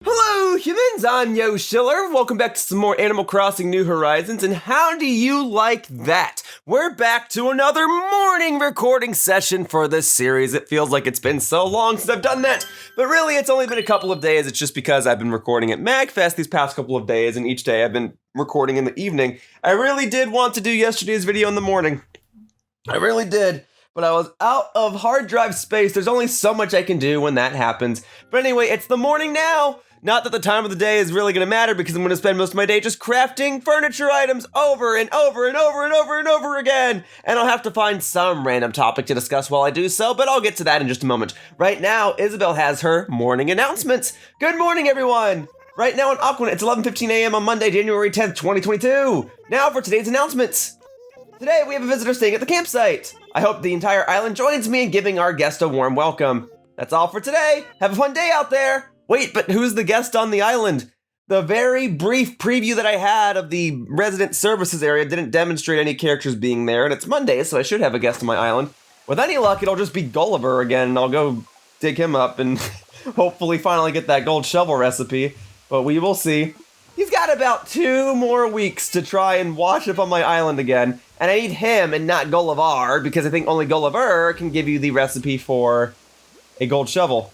Hello humans, I'm Yoshiller. Welcome back to some more Animal Crossing New Horizons, and how do you like that? We're back to another morning recording session for this series. It feels like it's been so long since I've done that, but really it's only been a couple of days. It's just because I've been recording at MagFest these past couple of days, and each day I've been recording in the evening. I really did want to do yesterday's video in the morning. I really did. But I was out of hard drive space. There's only so much I can do when that happens. But anyway, it's the morning now. Not that the time of the day is really going to matter because I'm going to spend most of my day just crafting furniture items over and over and over and over and over again. And I'll have to find some random topic to discuss while I do so, but I'll get to that in just a moment. Right now, Isabel has her morning announcements. Good morning, everyone. Right now in Aquanet, it's 11:15 a.m. on Monday, January 10th, 2022. Now for today's announcements. Today, we have a visitor staying at the campsite. I hope the entire island joins me in giving our guest a warm welcome. That's all for today. Have a fun day out there. Wait, but who's the guest on the island? The very brief preview that I had of the resident services area didn't demonstrate any characters being there, and it's Monday, so I should have a guest on my island. With any luck, it'll just be Gulliver again, and I'll go dig him up and hopefully finally get that gold shovel recipe, but we will see. He's got about 2 more weeks to try and wash up on my island again, and I need him and not Gulliver, because I think only Gulliver can give you the recipe for a gold shovel.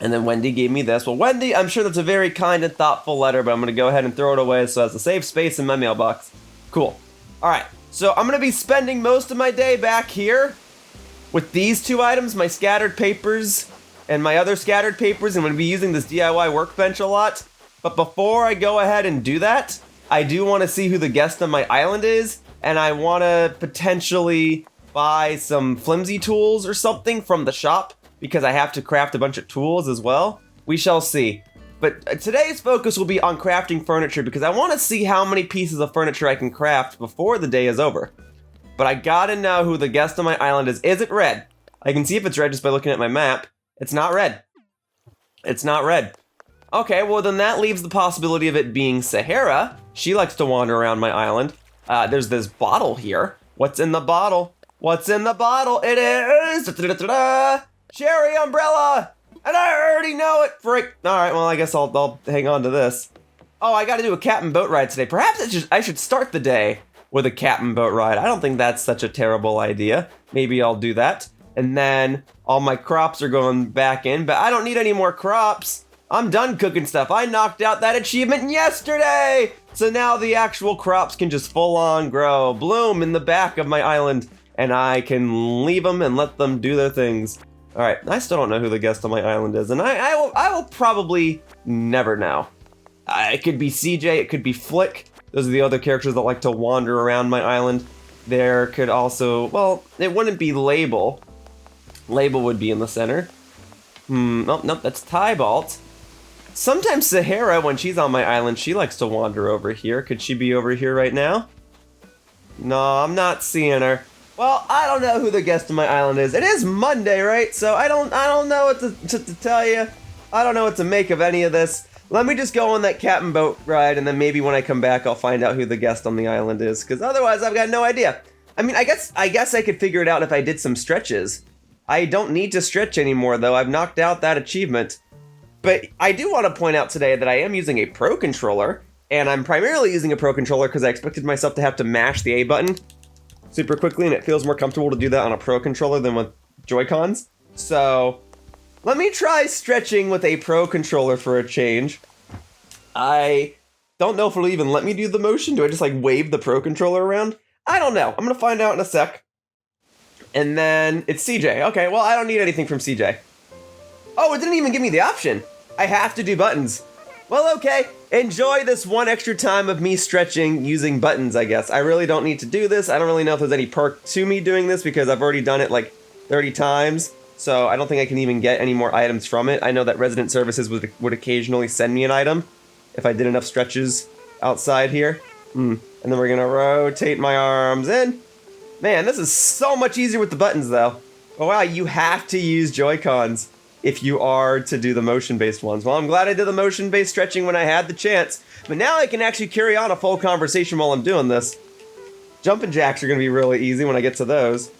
And then Wendy gave me this. Well, Wendy, I'm sure that's a very kind and thoughtful letter, but I'm going to go ahead and throw it away so it has a safe space in my mailbox. Cool. All right, so I'm going to be spending most of my day back here with these 2 items, my scattered papers and my other scattered papers, and I'm going to be using this DIY workbench a lot. But before I go ahead and do that, I do want to see who the guest on my island is, and I want to potentially buy some flimsy tools or something from the shop, because I have to craft a bunch of tools as well. We shall see. But today's focus will be on crafting furniture because I want to see how many pieces of furniture I can craft before the day is over. But I gotta know who the guest on my island is. Is it red? I can see if it's red just by looking at my map. It's not red. It's not red. Okay, well then that leaves the possibility of it being Sahara. She likes to wander around my island. There's this bottle here. What's in the bottle? What's in the bottle? It is... Cherry umbrella! And I already know it! Frick! Alright, well, I guess I'll hang on to this. Oh, I gotta do a cat and boat ride today. Perhaps I should start the day with a cat and boat ride. I don't think that's such a terrible idea. Maybe I'll do that. And then all my crops are going back in, but I don't need any more crops. I'm done cooking stuff. I knocked out that achievement yesterday! So now the actual crops can just full on grow, bloom in the back of my island, and I can leave them and let them do their things. Alright, I still don't know who the guest on my island is, and I will probably never know. It could be CJ, it could be Flick. Those are the other characters that like to wander around my island. There could also, well, it wouldn't be Label. Label would be in the center. Nope, that's Tybalt. Sometimes Sahara, when she's on my island, she likes to wander over here. Could she be over here right now? No, I'm not seeing her. Well, I don't know who the guest on my island is. It is Monday, right? So I don't know what to tell you. I don't know what to make of any of this. Let me just go on that cat and boat ride, and then maybe when I come back, I'll find out who the guest on the island is. Because otherwise, I've got no idea. I mean, I guess I could figure it out if I did some stretches. I don't need to stretch anymore, though. I've knocked out that achievement. But I do want to point out today that I am using a Pro Controller, and I'm primarily using a Pro Controller because I expected myself to have to mash the A button super quickly, and it feels more comfortable to do that on a Pro Controller than with Joy-Cons. So let me try stretching with a Pro Controller for a change. I don't know if it'll even let me do the motion. Do I just like wave the Pro Controller around? I don't know. I'm gonna find out in a sec. And then it's CJ. Okay, well, I don't need anything from CJ. Oh, it didn't even give me the option. I have to do buttons. Well, okay. Enjoy this one extra time of me stretching using buttons, I guess. I really don't need to do this. I don't really know if there's any perk to me doing this because I've already done it like 30 times. So I don't think I can even get any more items from it. I know that Resident Services would occasionally send me an item if I did enough stretches outside here. And then we're gonna rotate my arms in. Man, this is so much easier with the buttons though. Oh wow, you have to use Joy-Cons if you are to do the motion-based ones. Well, I'm glad I did the motion-based stretching when I had the chance, but now I can actually carry on a full conversation while I'm doing this. Jumping jacks are gonna be really easy when I get to those.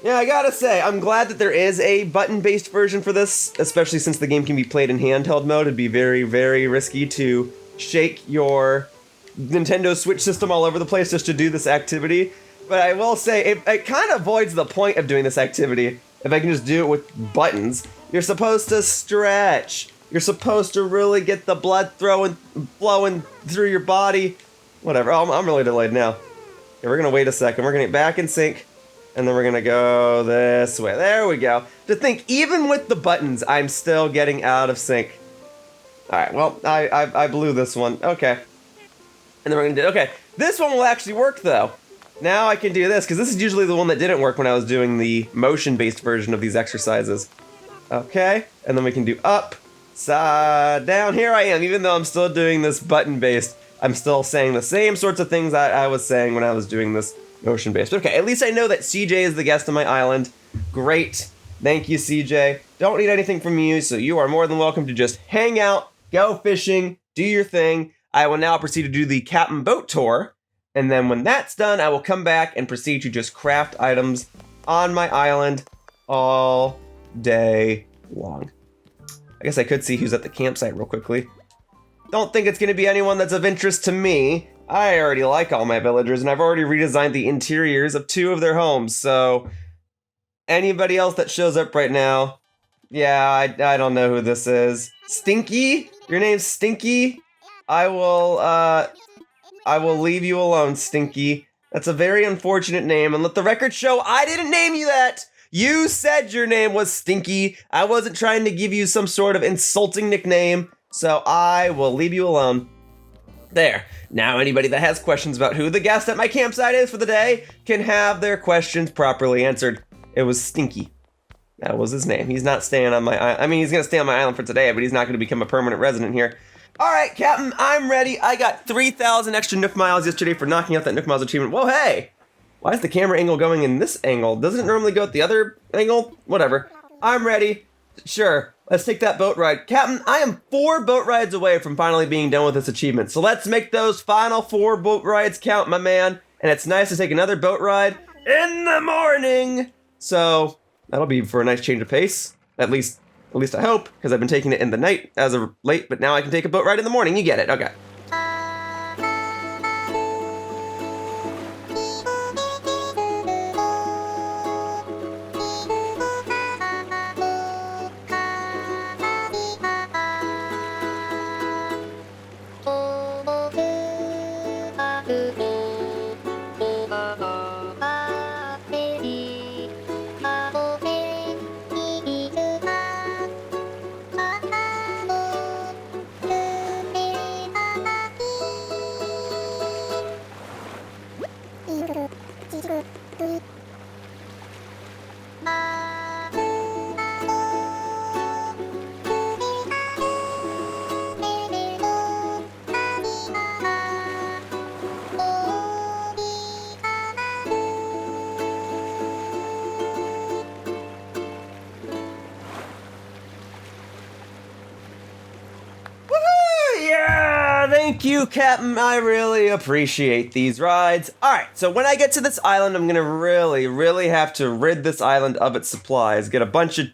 Yeah, I gotta say, I'm glad that there is a button-based version for this, especially since the game can be played in handheld mode. It'd be very, very risky to shake your Nintendo Switch system all over the place just to do this activity. But I will say, it kind of avoids the point of doing this activity if I can just do it with buttons. You're supposed to stretch. You're supposed to really get the blood flowing through your body. Whatever, I'm really delayed now. Okay, we're gonna wait a second. We're gonna get back in sync. And then we're gonna go this way. There we go. To think, even with the buttons, I'm still getting out of sync. All right, well, I blew this one. Okay. And then we're gonna do, okay. This one will actually work though. Now I can do this, because this is usually the one that didn't work when I was doing the motion-based version of these exercises. Okay, and then we can do up, side, down. Here I am, even though I'm still doing this button-based, I'm still saying the same sorts of things I was saying when I was doing this motion-based. Okay, at least I know that CJ is the guest on my island. Great. Thank you, CJ. Don't need anything from you, so you are more than welcome to just hang out, go fishing, do your thing. I will now proceed to do the Captain Boat Tour, and then when that's done, I will come back and proceed to just craft items on my island all day long. I guess I could see who's at the campsite real quickly. Don't think it's going to be anyone that's of interest to me. I already like all my villagers, and I've already redesigned the interiors of 2 of their homes, so anybody else that shows up right now, yeah, I don't know who this is. Stinky? Your name's Stinky? I will leave you alone, Stinky. That's a very unfortunate name, and let the record show I didn't name you that! You said your name was Stinky. I wasn't trying to give you some sort of insulting nickname, so I will leave you alone. There. Now anybody that has questions about who the guest at my campsite is for the day can have their questions properly answered. It was Stinky. That was his name. He's not staying on my island. I mean, he's going to stay on my island for today, but he's not going to become a permanent resident here. All right, Captain, I'm ready. I got 3,000 extra Nook Miles yesterday for knocking out that Nook Miles achievement. Whoa, hey! Why is the camera angle going in this angle? Doesn't it normally go at the other angle? Whatever. I'm ready. Sure. Let's take that boat ride. Captain, I am 4 boat rides away from finally being done with this achievement. So let's make those final 4 boat rides count, my man. And it's nice to take another boat ride in the morning. So that'll be for a nice change of pace. At least I hope, because I've been taking it in the night as of late, but now I can take a boat ride in the morning. You get it. Okay. Thank you, Captain. I really appreciate these rides. Alright, so when I get to this island, I'm gonna really have to rid this island of its supplies. Get a bunch of...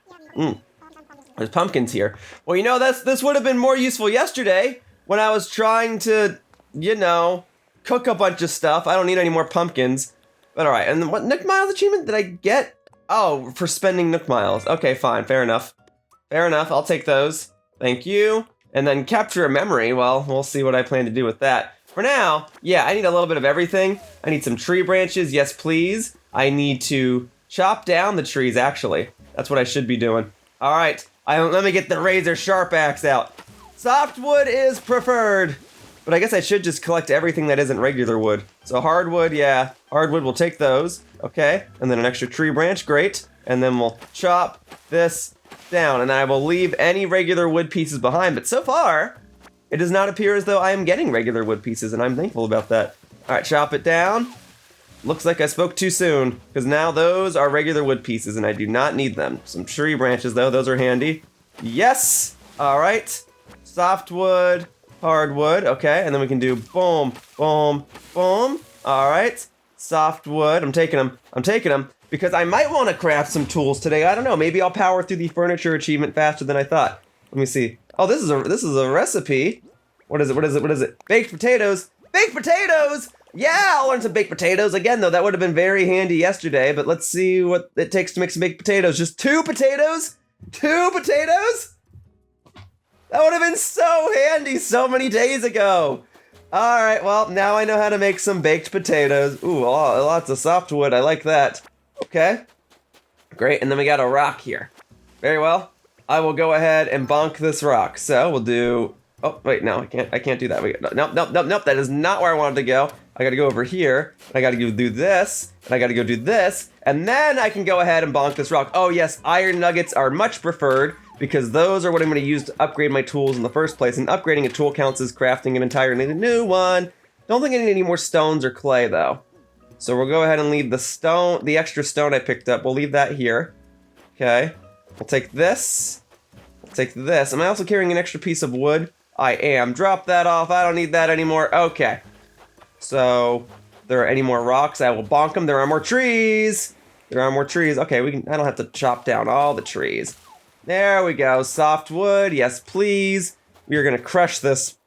there's pumpkins here. Well, you know, this would have been more useful yesterday when I was trying to, you know, cook a bunch of stuff. I don't need any more pumpkins. But alright, and then what Nook Miles achievement did I get? Oh, for spending Nook Miles. Okay, fine, fair enough. Fair enough, I'll take those. Thank you. And then capture a memory, well, we'll see what I plan to do with that. For now, yeah, I need a little bit of everything. I need some tree branches, yes please. I need to chop down the trees, actually. That's what I should be doing. All right, let me get the razor sharp axe out. Softwood is preferred, but I guess I should just collect everything that isn't regular wood. So hardwood, yeah, hardwood, we'll take those. Okay, and then an extra tree branch, great. And then we'll chop this down, and I will leave any regular wood pieces behind, but so far, it does not appear as though I am getting regular wood pieces, and I'm thankful about that. Alright, chop it down. Looks like I spoke too soon, because now those are regular wood pieces, and I do not need them. Some tree branches, though, those are handy. Yes! Alright. Softwood, hardwood, okay, and then we can do boom, boom, boom. Alright. Softwood, I'm taking them. because I might want to craft some tools today. I don't know. Maybe I'll power through the furniture achievement faster than I thought. Let me see. Oh, this is a recipe. What is it? Baked potatoes. Baked potatoes! Yeah, I'll learn some baked potatoes. Again, though, that would have been very handy yesterday, but let's see what it takes to make some baked potatoes. Just 2 potatoes? 2 potatoes? That would have been so handy so many days ago. All right, well, now I know how to make some baked potatoes. Ooh, lots of softwood. I like that. Okay. Great, and then we got a rock here. Very well. I will go ahead and bonk this rock. So we'll do... Oh, wait, no, I can't do that. Nope. That is not where I wanted to go. I gotta go over here, and I gotta go do this, and I gotta go do this, and then I can go ahead and bonk this rock. Oh yes, iron nuggets are much preferred, because those are what I'm gonna use to upgrade my tools in the first place, and upgrading a tool counts as crafting an entirely new one. Don't think I need any more stones or clay, though. So we'll go ahead and leave the extra stone I picked up, we'll leave that here. Okay, we'll take this, Am I also carrying an extra piece of wood? I am. Drop that off. I don't need that anymore. Okay. So, there are any more rocks? I will bonk them. There are more trees. Okay, I don't have to chop down all the trees. There we go. Soft wood. Yes, please. We are going to crush this.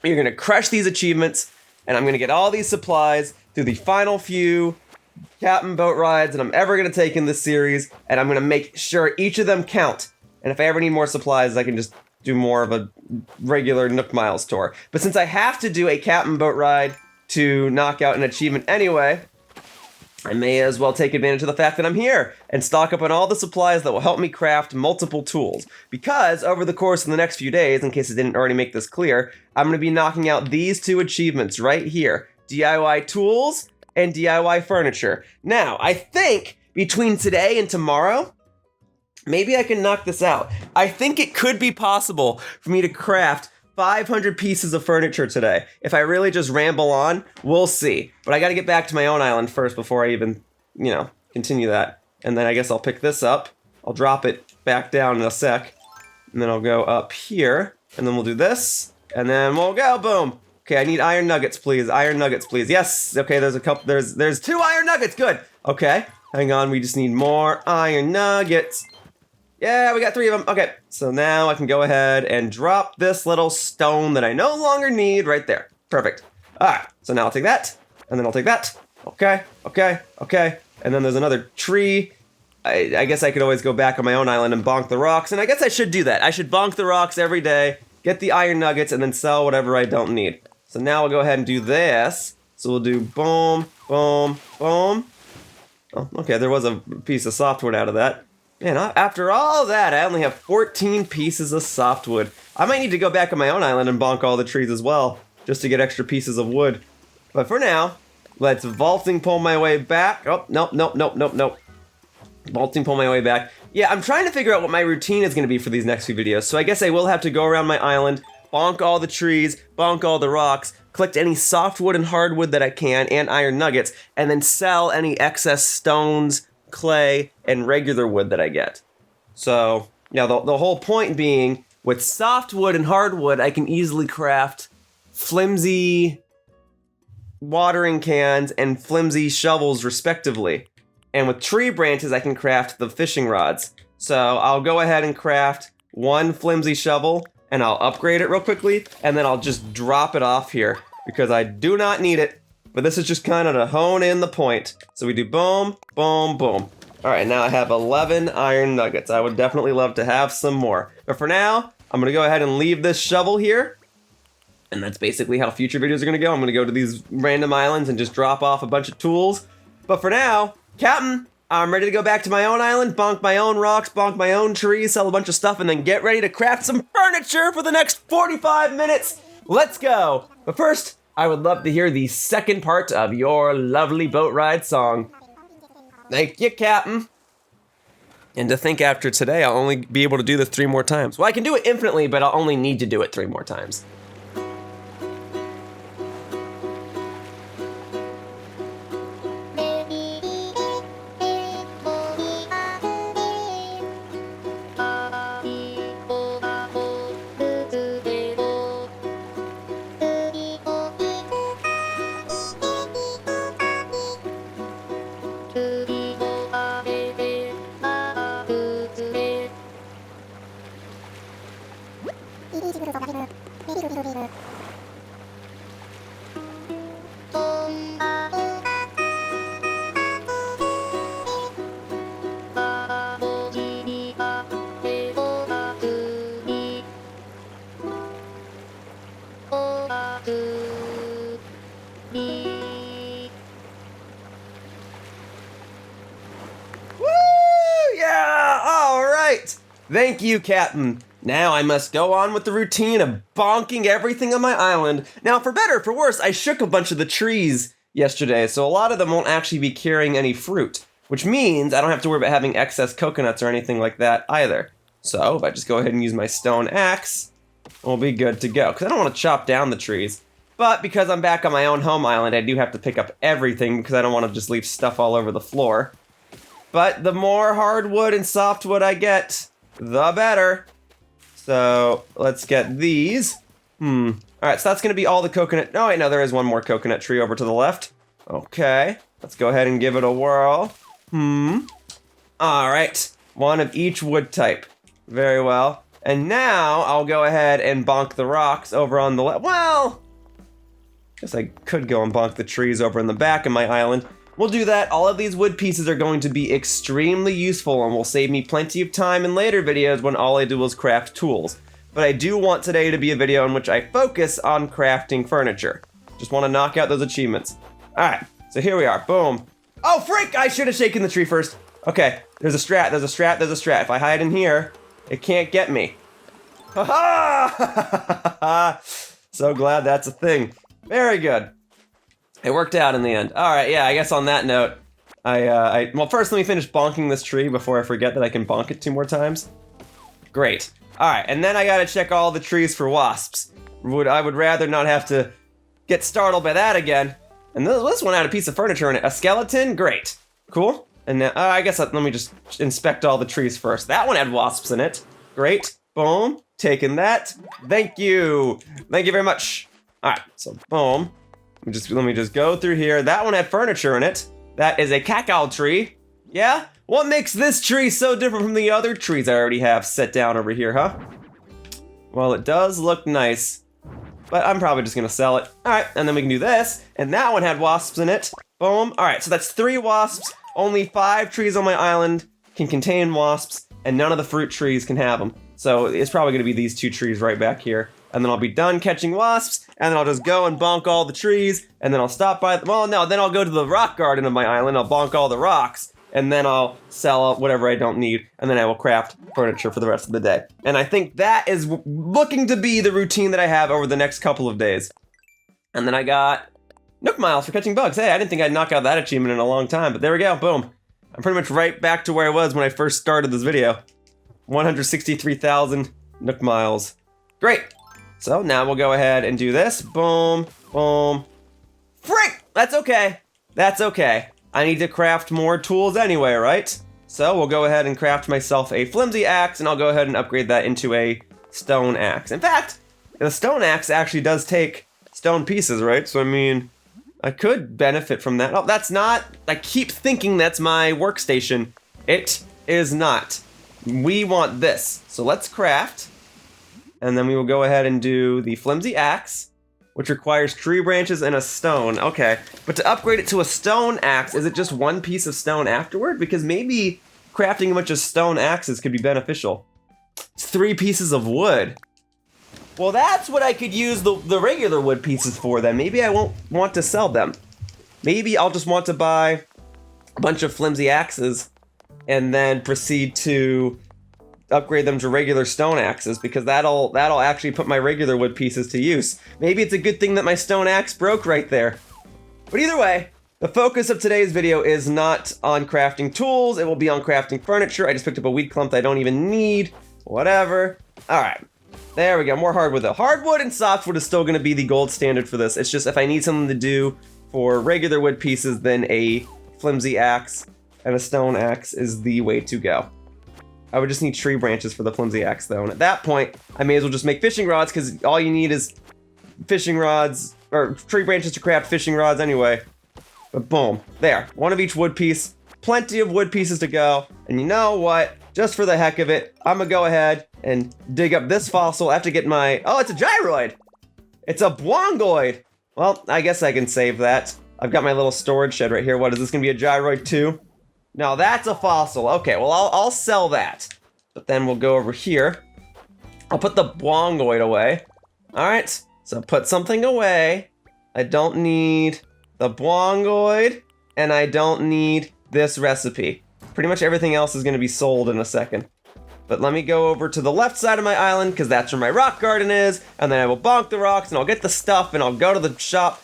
We are going to crush these achievements. And I'm going to get all these supplies through the final few captain boat rides that I'm ever going to take in this series. And I'm going to make sure each of them count. And if I ever need more supplies, I can just do more of a regular Nook Miles tour. But since I have to do a captain boat ride to knock out an achievement anyway, I may as well take advantage of the fact that I'm here and stock up on all the supplies that will help me craft multiple tools. Because over the course of the next few days, in case I didn't already make this clear, I'm going to be knocking out these 2 achievements right here. DIY tools and DIY furniture. Now, I think between today and tomorrow, maybe I can knock this out. I think it could be possible for me to craft 500 pieces of furniture today. If I really just ramble on, we'll see. But I gotta get back to my own island first before I even, continue that. And then I guess I'll pick this up. I'll drop it back down in a sec. And then I'll go up here. And then we'll do this. And then we'll go, boom. Okay, I need iron nuggets, please. Iron nuggets, please. Yes, okay, there's a couple, there's 2 iron nuggets, good. Okay, hang on, we just need more iron nuggets. Yeah, we got 3 of them. Okay, so now I can go ahead and drop this little stone that I no longer need right there. Perfect. All right, so now I'll take that, and then I'll take that. Okay. And then there's another tree. I guess I could always go back on my own island and bonk the rocks, and I guess I should do that. I should bonk the rocks every day, get the iron nuggets, and then sell whatever I don't need. So now we'll go ahead and do this. So we'll do boom, boom, boom. Oh, okay, there was a piece of softwood out of that. Man, after all that, I only have 14 pieces of softwood. I might need to go back on my own island and bonk all the trees as well, just to get extra pieces of wood. But for now, let's vaulting pull my way back. Oh, nope. Vaulting pull my way back. Yeah, I'm trying to figure out what my routine is going to be for these next few videos, so I guess I will have to go around my island, bonk all the trees, bonk all the rocks, collect any softwood and hardwood that I can, and iron nuggets, and then sell any excess stones, clay, and regular wood that I get. So, yeah, the whole point being, with softwood and hardwood, I can easily craft flimsy watering cans and flimsy shovels, respectively. And with tree branches, I can craft the fishing rods. So I'll go ahead and craft 1 flimsy shovel, and I'll upgrade it real quickly, and then I'll just drop it off here, because I do not need it. But this is just kind of to hone in the point. So we do boom, boom, boom. All right, now I have 11 iron nuggets. I would definitely love to have some more. But for now, I'm going to go ahead and leave this shovel here. And that's basically how future videos are going to go. I'm going to go to these random islands and just drop off a bunch of tools. But for now, Captain, I'm ready to go back to my own island, bonk my own rocks, bonk my own trees, sell a bunch of stuff, and then get ready to craft some furniture for the next 45 minutes. Let's go. But first, I would love to hear the second part of your lovely boat ride song. Thank you, Captain. And to think after today, I'll only be able to do this 3 more times. Well, I can do it infinitely, but I'll only need to do it 3 more times. Thank you, Captain. Now I must go on with the routine of bonking everything on my island. Now, for better or for worse, I shook a bunch of the trees yesterday, so a lot of them won't actually be carrying any fruit, which means I don't have to worry about having excess coconuts or anything like that either. So if I just go ahead and use my stone axe, we'll be good to go. Because I don't want to chop down the trees. But because I'm back on my own home island, I do have to pick up everything because I don't want to just leave stuff all over the floor. But the more hardwood and softwood I get, the better. So let's get these. Alright, so that's going to be all the coconut. Oh, wait, no, there is one more coconut tree over to the left. Okay, let's go ahead and give it a whirl. Alright, one of each wood type. Very well. And now I'll go ahead and bonk the rocks over on the left. Well, guess I could go and bonk the trees over in the back of my island. We'll do that. All of these wood pieces are going to be extremely useful and will save me plenty of time in later videos when all I do is craft tools. But I do want today to be a video in which I focus on crafting furniture. Just want to knock out those achievements. Alright, so here we are. Boom. Oh, freak! I should have shaken the tree first. Okay, there's a strat, there's a strat, there's a strat. If I hide in here, it can't get me. Ha-ha! So glad that's a thing. Very good. It worked out in the end. Alright, yeah, I guess on that note, well, first let me finish bonking this tree before I forget that I can bonk it 2 more times. Great. Alright, and then I gotta check all the trees for wasps. I would rather not have to get startled by that again. And this one had a piece of furniture in it. A skeleton? Great. Cool. And now, I guess let me just inspect all the trees first. That one had wasps in it. Great. Boom. Taking that. Thank you. Thank you very much. Alright, so boom. Let me just go through here. That one had furniture in it. That is a cacao tree. Yeah? What makes this tree so different from the other trees I already have set down over here, huh? Well, it does look nice, but I'm probably just gonna sell it. Alright, and then we can do this. And that one had wasps in it. Boom. Alright, so that's 3 wasps. Only 5 trees on my island can contain wasps, and none of the fruit trees can have them. So it's probably gonna be these 2 trees right back here. And then I'll be done catching wasps, and then I'll just go and bonk all the trees, and then I'll stop by, well, no, then I'll go to the rock garden of my island, I'll bonk all the rocks, and then I'll sell whatever I don't need, and then I will craft furniture for the rest of the day. And I think that is looking to be the routine that I have over the next couple of days. And then I got Nook Miles for catching bugs. Hey, I didn't think I'd knock out that achievement in a long time, but there we go, boom. I'm pretty much right back to where I was when I first started this video. 163,000 Nook Miles. Great. So now we'll go ahead and do this. Boom, boom. Frick! That's okay. That's okay. I need to craft more tools anyway, right? So we'll go ahead and craft myself a flimsy axe, and I'll go ahead and upgrade that into a stone axe. In fact, the stone axe actually does take stone pieces, right? So I mean, I could benefit from that. Oh, that's not. I keep thinking that's my workstation. It is not. We want this. So let's craft. And then we will go ahead and do the flimsy axe, which requires tree branches and a stone. Okay, but to upgrade it to a stone axe, is it just 1 piece of stone afterward? Because maybe crafting a bunch of stone axes could be beneficial. It's 3 pieces of wood. Well, that's what I could use the regular wood pieces for then. Maybe I won't want to sell them. Maybe I'll just want to buy a bunch of flimsy axes and then proceed to upgrade them to regular stone axes, because that'll actually put my regular wood pieces to use. Maybe it's a good thing that my stone axe broke right there. But either way, the focus of today's video is not on crafting tools, it will be on crafting furniture. I just picked up a weed clump that I don't even need. Whatever. Alright. There we go, more hardwood though. Hardwood and softwood is still gonna be the gold standard for this. It's just if I need something to do for regular wood pieces, then a flimsy axe and a stone axe is the way to go. I would just need tree branches for the flimsy axe though, and at that point, I may as well just make fishing rods, because all you need is fishing rods, or tree branches to craft fishing rods anyway. But boom, there, 1 of each wood piece, plenty of wood pieces to go, and you know what, just for the heck of it, I'm gonna go ahead and dig up this fossil. I have to get my, oh, it's a gyroid! It's a blongoid! Well, I guess I can save that. I've got my little storage shed right here. What, is this gonna be a gyroid too? No, that's a fossil. Okay, well, I'll sell that. But then we'll go over here. I'll put the blongoid away. Alright, so put something away. I don't need the blongoid, and I don't need this recipe. Pretty much everything else is going to be sold in a second. But let me go over to the left side of my island, because that's where my rock garden is, and then I will bonk the rocks, and I'll get the stuff, and I'll go to the shop.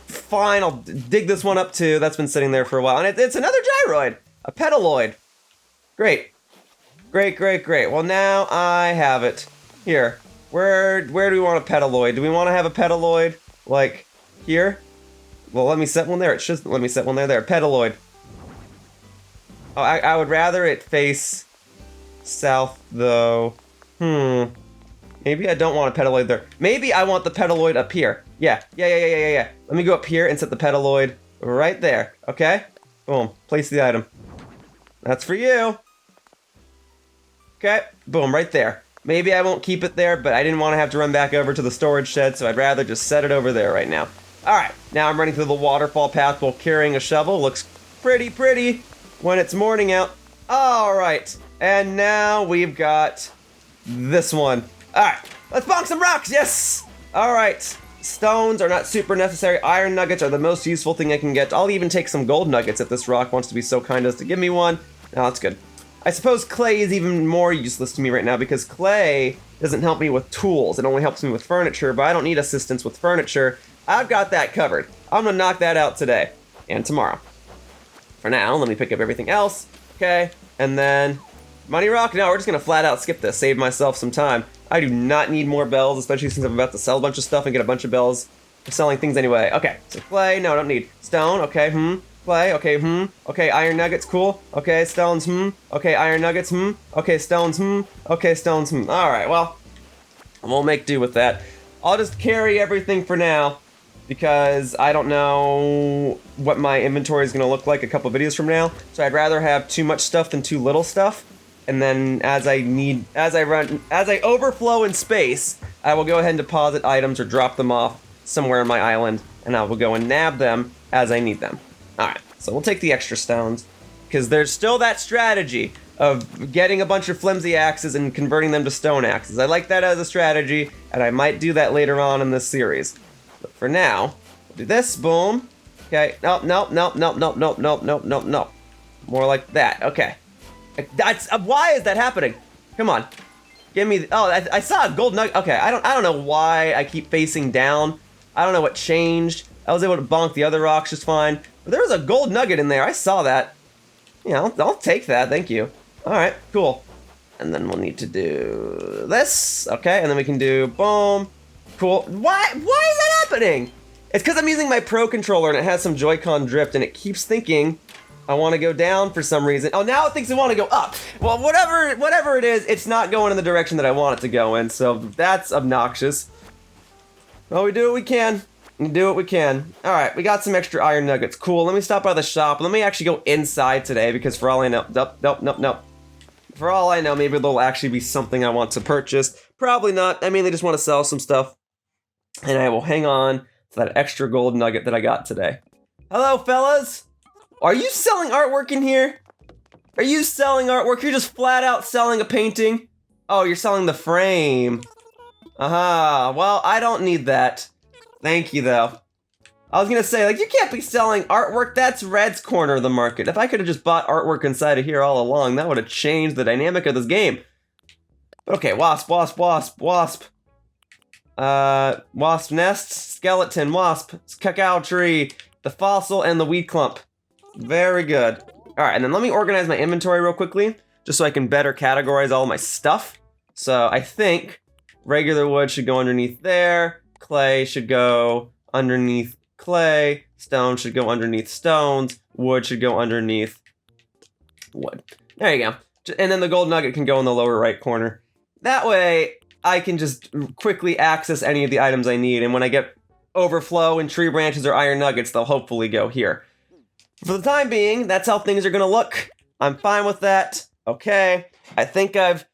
Fine, I'll dig this one up too. That's been sitting there for a while. And it's another gyroid, a petaloid. Great. Great. Well, now I have it. Here, where do we want a petaloid? Do we want to have a petaloid, like, here? Well, let me set one there. It should let me set one there. Petaloid. Oh, I would rather it face south, though. Maybe I don't want a petaloid there. Maybe I want the petaloid up here. Yeah. Let me go up here and set the petaloid right there, okay? Boom, place the item. That's for you. Okay, boom, right there. Maybe I won't keep it there, but I didn't want to have to run back over to the storage shed, so I'd rather just set it over there right now. All right, now I'm running through the waterfall path while carrying a shovel. Looks pretty when it's morning out. All right, and now we've got this one. All right, let's bonk some rocks, yes! All right, stones are not super necessary. Iron nuggets are the most useful thing I can get. I'll even take some gold nuggets if this rock wants to be so kind as to give me one. No, that's good. I suppose clay is even more useless to me right now because clay doesn't help me with tools. It only helps me with furniture, but I don't need assistance with furniture. I've got that covered. I'm gonna knock that out today and tomorrow. For now, let me pick up everything else, okay? And then, money rock? No, we're just gonna flat out skip this, save myself some time. I do not need more bells, especially since I'm about to sell a bunch of stuff and get a bunch of bells for selling things anyway. Okay, so clay, no, I don't need. Stone, okay, Clay, okay, okay, iron nuggets, cool. Okay, stones, okay, iron nuggets, okay, stones, okay, stones, Alright, well, we'll make do with that. I'll just carry everything for now, because I don't know what my inventory is gonna look like a couple videos from now, so I'd rather have too much stuff than too little stuff. And then as I overflow in space, I will go ahead and deposit items or drop them off somewhere on my island, and I will go and nab them as I need them. Alright, so we'll take the extra stones, because there's still that strategy of getting a bunch of flimsy axes and converting them to stone axes. I like that as a strategy, and I might do that later on in this series. But for now, we'll do this, boom. Okay, no. More like that, okay. That's why is that happening? Come on, give me. I saw a gold nugget. Okay, I don't know why I keep facing down. I don't know what changed. I was able to bonk the other rocks just fine, but there was a gold nugget in there. I saw that. Yeah, I'll take that. Thank you. All right, cool. And then we'll need to do this. Okay, and then we can do boom. Cool. Why is that happening? It's because I'm using my Pro controller and it has some Joy-Con drift and it keeps thinking I want to go down for some reason. Oh, now it thinks I want to go up. Well, whatever it is, it's not going in the direction that I want it to go in, so that's obnoxious. Well, we do what we can. We do what we can. All right, we got some extra iron nuggets. Cool, let me stop by the shop. Let me actually go inside today, because for all I know, nope. For all I know, maybe there'll actually be something I want to purchase. Probably not. I mean, they just want to sell some stuff. And I will hang on to that extra gold nugget that I got today. Hello, fellas. Are you selling artwork in here? Are you selling artwork? You're just flat out selling a painting? Oh, you're selling the frame. Aha, well, I don't need that. Thank you, though. I was gonna say, like, you can't be selling artwork. That's Red's corner of the market. If I could have just bought artwork inside of here all along, that would have changed the dynamic of this game. Okay, wasp. Wasp nest, skeleton, wasp, cacao tree, the fossil, and the weed clump. Very good. All right, and then let me organize my inventory real quickly, just so I can better categorize all my stuff. So I think regular wood should go underneath there, clay should go underneath clay, stone should go underneath stones, wood should go underneath wood. There you go. And then the gold nugget can go in the lower right corner. That way, I can just quickly access any of the items I need, and when I get overflow in tree branches or iron nuggets, they'll hopefully go here. For the time being, that's how things are gonna look. I'm fine with that. Okay, I think I've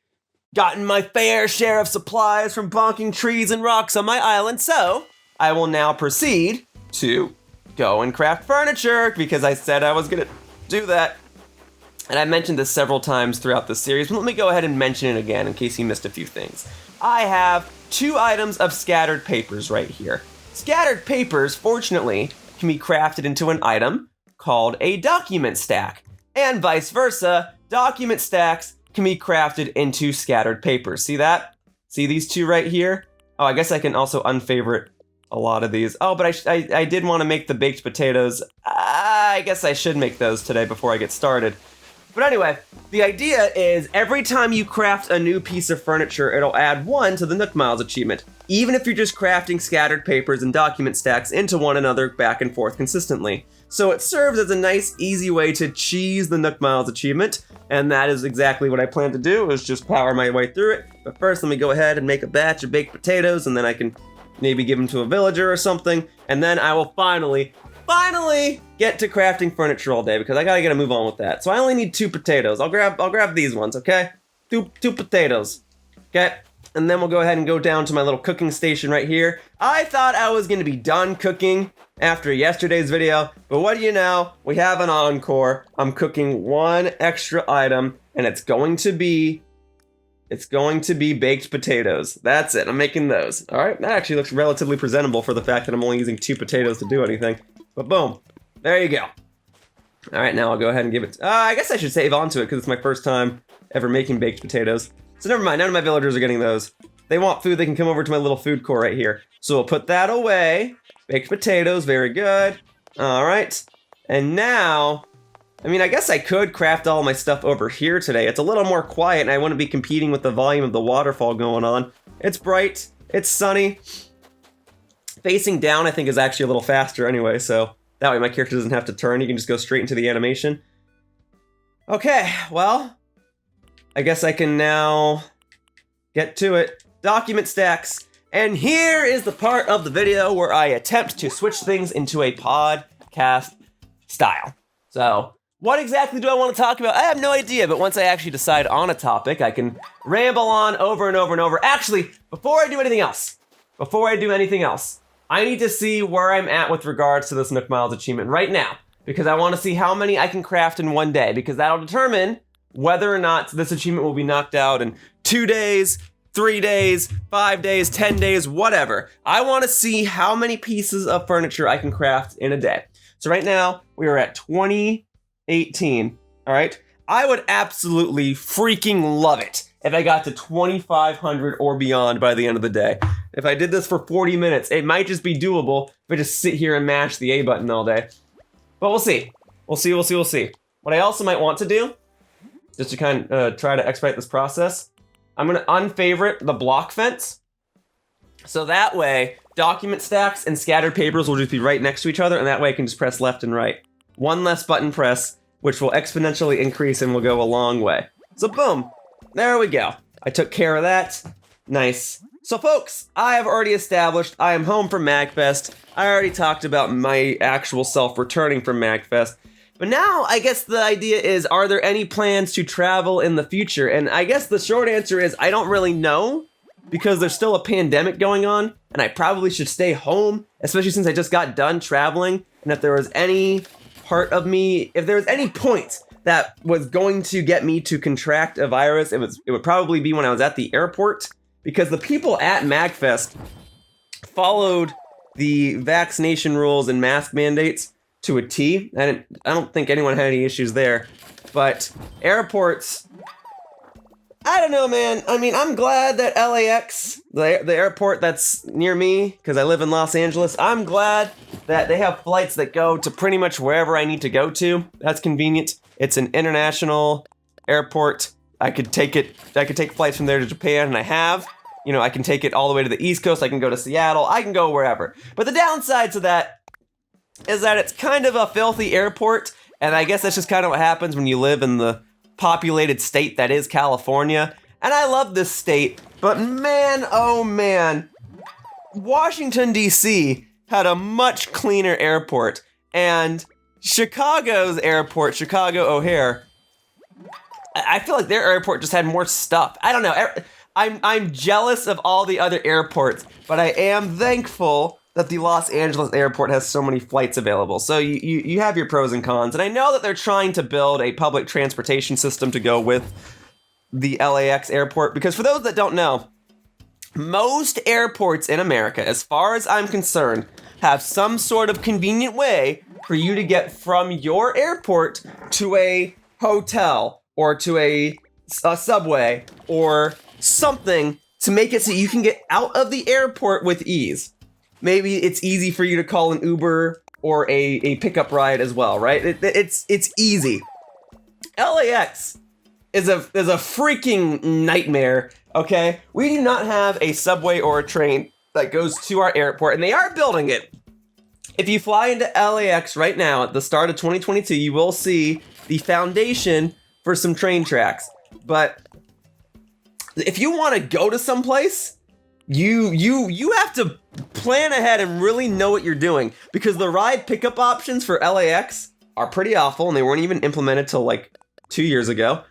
gotten my fair share of supplies from bonking trees and rocks on my island, so I will now proceed to go and craft furniture, because I said I was gonna do that. And I mentioned this several times throughout this series, but let me go ahead and mention it again in case you missed a few things. I have 2 items of scattered papers right here. Scattered papers, fortunately, can be crafted into an item called a document stack, and vice versa. Document stacks can be crafted into scattered papers. See that? See these two right here? Oh, I guess I can also unfavorite a lot of these. Oh, but I did want to make the baked potatoes. I guess I should make those today before I get started. But anyway, the idea is every time you craft a new piece of furniture, it'll add 1 to the Nook Miles achievement, even if you're just crafting scattered papers and document stacks into one another back and forth consistently. So it serves as a nice, easy way to cheese the Nook Miles achievement, and that is exactly what I plan to do, is just power my way through it. But first, let me go ahead and make a batch of baked potatoes, and then I can maybe give them to a villager or something, and then I will finally get to crafting furniture all day, because I gotta get a move on with that. So I only need 2 potatoes. I'll grab these ones, okay? Two potatoes, okay? And then we'll go ahead and go down to my little cooking station right here. I thought I was gonna be done cooking after yesterday's video, but what do you know? We have an encore. I'm cooking 1 extra item, and it's going to be baked potatoes. That's it, I'm making those. All right, that actually looks relatively presentable for the fact that I'm only using 2 potatoes to do anything. But boom, there you go. All right, now I'll go ahead and give it, I guess I should save on to it because it's my first time ever making baked potatoes. So never mind, none of my villagers are getting those. They want food, they can come over to my little food court right here. So we'll put that away. Baked potatoes, very good. All right, and now, I mean, I guess I could craft all my stuff over here today. It's a little more quiet and I wouldn't be competing with the volume of the waterfall going on. It's bright, it's sunny. Facing down, I think, is actually a little faster anyway, so that way my character doesn't have to turn. You can just go straight into the animation. Okay, well, I guess I can now get to it. Document stacks. And here is the part of the video where I attempt to switch things into a podcast style. So, what exactly do I want to talk about? I have no idea, but once I actually decide on a topic, I can ramble on over and over and over. Actually, before I do anything else, I need to see where I'm at with regards to this Nook Miles achievement right now, because I want to see how many I can craft in one day, because that'll determine whether or not this achievement will be knocked out in 2 days, 3 days, 5 days, 10 days, whatever. I want to see how many pieces of furniture I can craft in a day. So right now, we are at 2018, all right? I would absolutely freaking love it if I got to 2,500 or beyond by the end of the day. If I did this for 40 minutes, it might just be doable if I just sit here and mash the A button all day. But we'll see. We'll see. What I also might want to do, just to kind of try to expedite this process, I'm going to unfavorite the block fence. So that way, document stacks and scattered papers will just be right next to each other, and that way I can just press left and right. 1 less button press, which will exponentially increase and will go a long way. So boom, there we go. I took care of that. Nice. So folks, I have already established I am home from MagFest. I already talked about my actual self returning from MagFest. But now, I guess the idea is, are there any plans to travel in the future? And I guess the short answer is, I don't really know, because there's still a pandemic going on, and I probably should stay home, especially since I just got done traveling. And if there was any part of me, if there was any point that was going to get me to contract a virus, it would probably be when I was at the airport, because the people at MagFest followed the vaccination rules and mask mandates to a T. I don't think anyone had any issues there. But airports, I don't know, man. I mean, I'm glad that LAX, the airport that's near me, because I live in Los Angeles, I'm glad that they have flights that go to pretty much wherever I need to go to. That's convenient. It's an international airport. I could take flights from there to Japan, and I have. You know, I can take it all the way to the East Coast. I can go to Seattle. I can go wherever. But the downside to that is that it's kind of a filthy airport, and I guess that's just kind of what happens when you live in the populated state that is California. And I love this state, but man, oh man, Washington, D.C. had a much cleaner airport, and Chicago's airport, Chicago O'Hare, I feel like their airport just had more stuff. I don't know. I'm jealous of all the other airports, but I am thankful that the Los Angeles airport has so many flights available. So you have your pros and cons. And I know that they're trying to build a public transportation system to go with the LAX airport, because for those that don't know, most airports in America, as far as I'm concerned, have some sort of convenient way for you to get from your airport to a hotel or to a a subway or something to make it so you can get out of the airport with ease. Maybe it's easy for you to call an Uber or a pickup ride as well, right? It's easy. LAX is a freaking nightmare, okay? We do not have a subway or a train that goes to our airport, and they are building it. If you fly into LAX right now at the start of 2022, you will see the foundation for some train tracks. But if you want to go to someplace, you have to plan ahead and really know what you're doing, because the ride pickup options for LAX are pretty awful, and they weren't even implemented till like 2 years ago,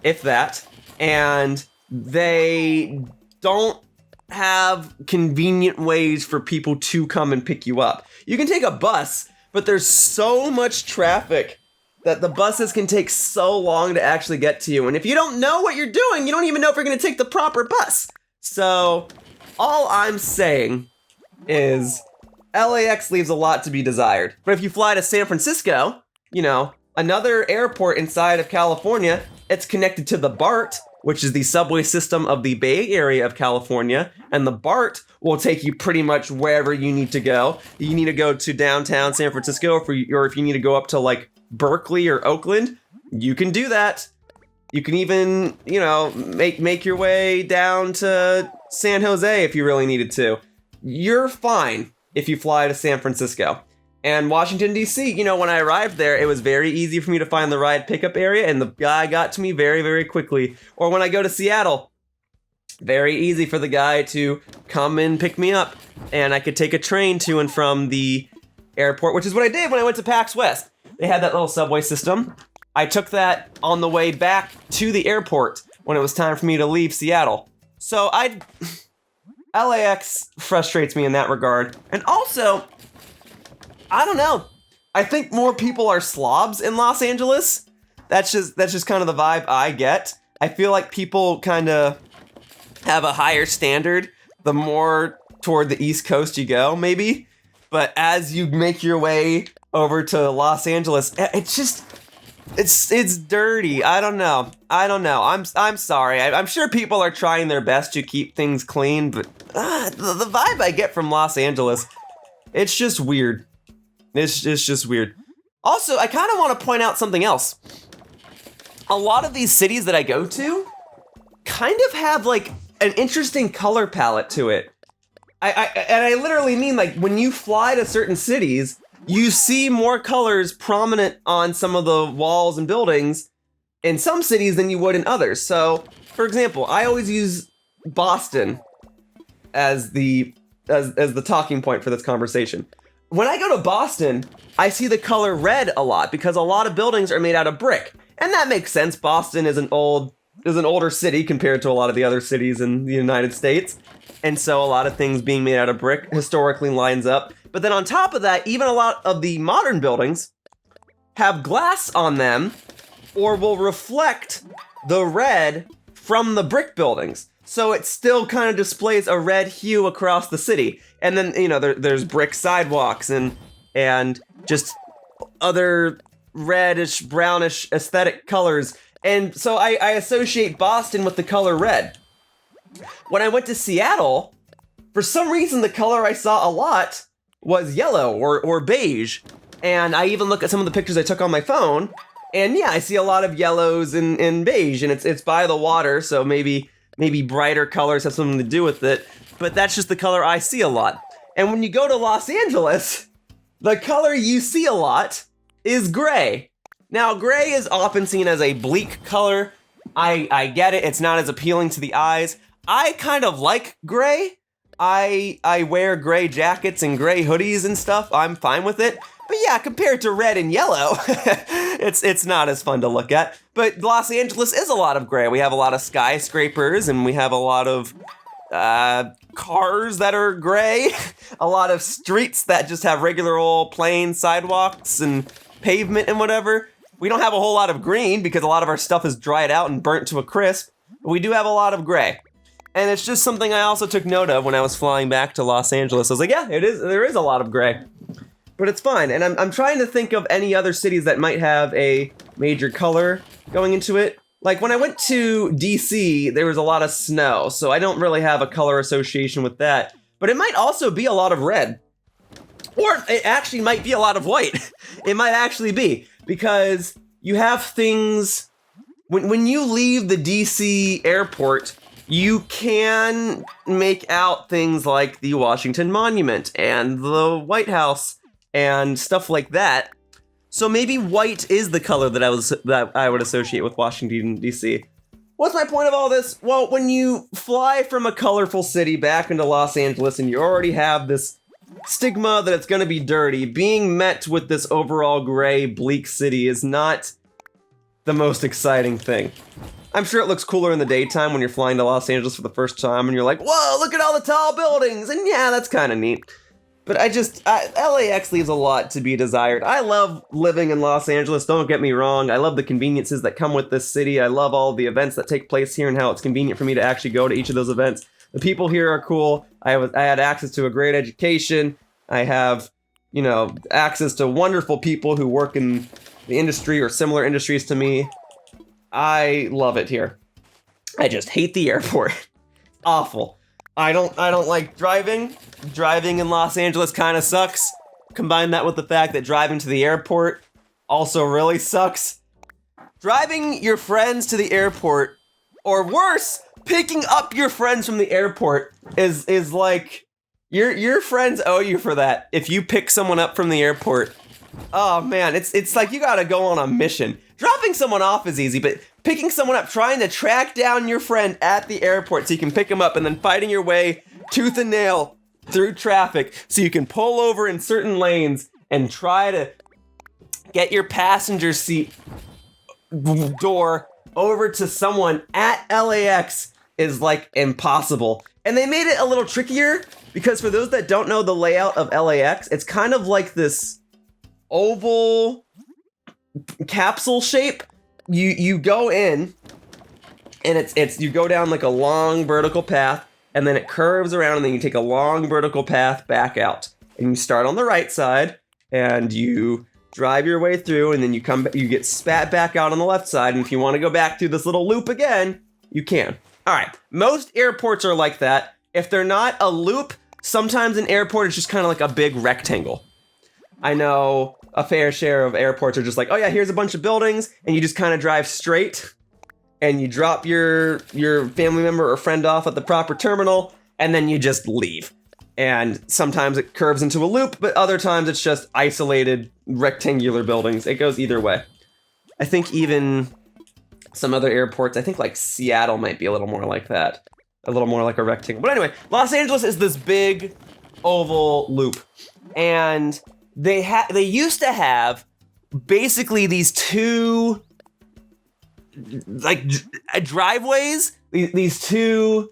if that. And they don't have convenient ways for people to come and pick you up. You can take a bus, but there's so much traffic that the buses can take so long to actually get to you. And if you don't know what you're doing, you don't even know if you're going to take the proper bus. So all I'm saying is LAX leaves a lot to be desired. But if you fly to San Francisco, you know, another airport inside of California, it's connected to the BART, which is the subway system of the Bay Area of California. And the BART will take you pretty much wherever you need to go. You need to go to downtown San Francisco, or if you need to go up to like Berkeley or Oakland, you can do that. You can even, you know, make your way down to San Jose if you really needed to. You're fine if you fly to San Francisco. And Washington, D.C., you know, when I arrived there, it was very easy for me to find the ride pickup area, and the guy got to me very, very quickly. Or when I go to Seattle, very easy for the guy to come and pick me up, and I could take a train to and from the airport, which is what I did when I went to PAX West. They had that little subway system. I took that on the way back to the airport when it was time for me to leave Seattle. So LAX frustrates me in that regard. And also, I don't know. I think more people are slobs in Los Angeles. That's just kind of the vibe I get. I feel like people kind of have a higher standard the more toward the East Coast you go, maybe. But as you make your way over to Los Angeles, it's dirty. I don't know. I'm sorry. I'm sure people are trying their best to keep things clean, but the vibe I get from Los Angeles, it's just weird. It's just weird. Also, I kind of want to point out something else. A lot of these cities that I go to kind of have like an interesting color palette to it. I literally mean, like, when you fly to certain cities, you see more colors prominent on some of the walls and buildings in some cities than you would in others. So, for example, I always use Boston as the talking point for this conversation. When I go to Boston, I see the color red a lot because a lot of buildings are made out of brick. And that makes sense. Boston is an older city compared to a lot of the other cities in the United States. And so a lot of things being made out of brick historically lines up. But then on top of that, even a lot of the modern buildings have glass on them or will reflect the red from the brick buildings. So it still kind of displays a red hue across the city. And then, you know, there's brick sidewalks and just other reddish, brownish aesthetic colors. And so I associate Boston with the color red. When I went to Seattle, for some reason, the color I saw a lot was yellow or beige. And I even look at some of the pictures I took on my phone, and yeah, I see a lot of yellows and beige, and it's by the water, so maybe brighter colors have something to do with it, but that's just the color I see a lot. And when you go to Los Angeles, the color you see a lot is gray. Now, gray is often seen as a bleak color. I get it, it's not as appealing to the eyes. I kind of like gray. I wear gray jackets and gray hoodies and stuff. I'm fine with it. But yeah, compared to red and yellow, it's not as fun to look at. But Los Angeles is a lot of gray. We have a lot of skyscrapers, and we have a lot of cars that are gray. A lot of streets that just have regular old plain sidewalks and pavement and whatever. We don't have a whole lot of green because a lot of our stuff is dried out and burnt to a crisp. But we do have a lot of gray. And it's just something I also took note of when I was flying back to Los Angeles. I was like, yeah, there is a lot of gray. But it's fine. And I'm trying to think of any other cities that might have a major color going into it. Like when I went to DC, there was a lot of snow, so I don't really have a color association with that. But it might also be a lot of red. Or it actually might be a lot of white. It might actually be, because you have things, when you leave the DC airport, you can make out things like the Washington Monument and the White House and stuff like that. So maybe white is the color that I would associate with Washington, D.C. What's my point of all this? Well, when you fly from a colorful city back into Los Angeles and you already have this stigma that it's going to be dirty, being met with this overall gray, bleak city is not the most exciting thing. I'm sure it looks cooler in the daytime when you're flying to Los Angeles for the first time and you're like, whoa, look at all the tall buildings, and yeah, that's kind of neat. But LAX leaves a lot to be desired. I love living in Los Angeles, don't get me wrong. I love the conveniences that come with this city. I love all the events that take place here and how it's convenient for me to actually go to each of those events. The people here are cool. I had access to a great education. I have, access to wonderful people who work in the industry or similar industries to me. I love it here. I just hate the airport. Awful. I don't like driving. Driving in Los Angeles kind of sucks. Combine that with the fact that driving to the airport also really sucks. Driving your friends to the airport, or worse, picking up your friends from the airport is like, your friends owe you for that. If you pick someone up from the airport, oh man, it's like you gotta go on a mission. Dropping someone off is easy, but picking someone up, trying to track down your friend at the airport so you can pick him up, and then fighting your way tooth and nail through traffic so you can pull over in certain lanes and try to get your passenger seat door over to someone at LAX is like impossible. And they made it a little trickier because for those that don't know the layout of LAX, it's kind of like this oval capsule shape. You go in and it's you go down like a long vertical path, and then it curves around, and then you take a long vertical path back out, and you start on the right side and you drive your way through, and then you get spat back out on the left side, and if you want to go back through this little loop again, you can. All right, most airports are like that. If they're not a loop, sometimes an airport is just kind of like a big rectangle. I know a fair share of airports are just like, oh yeah, here's a bunch of buildings, and you just kind of drive straight, and you drop your family member or friend off at the proper terminal, and then you just leave. And sometimes it curves into a loop, but other times it's just isolated rectangular buildings. It goes either way. I think even some other airports, I think like Seattle might be a little more like that. A little more like a rectangle. But anyway, Los Angeles is this big oval loop. And they used to have basically these two like driveways, these two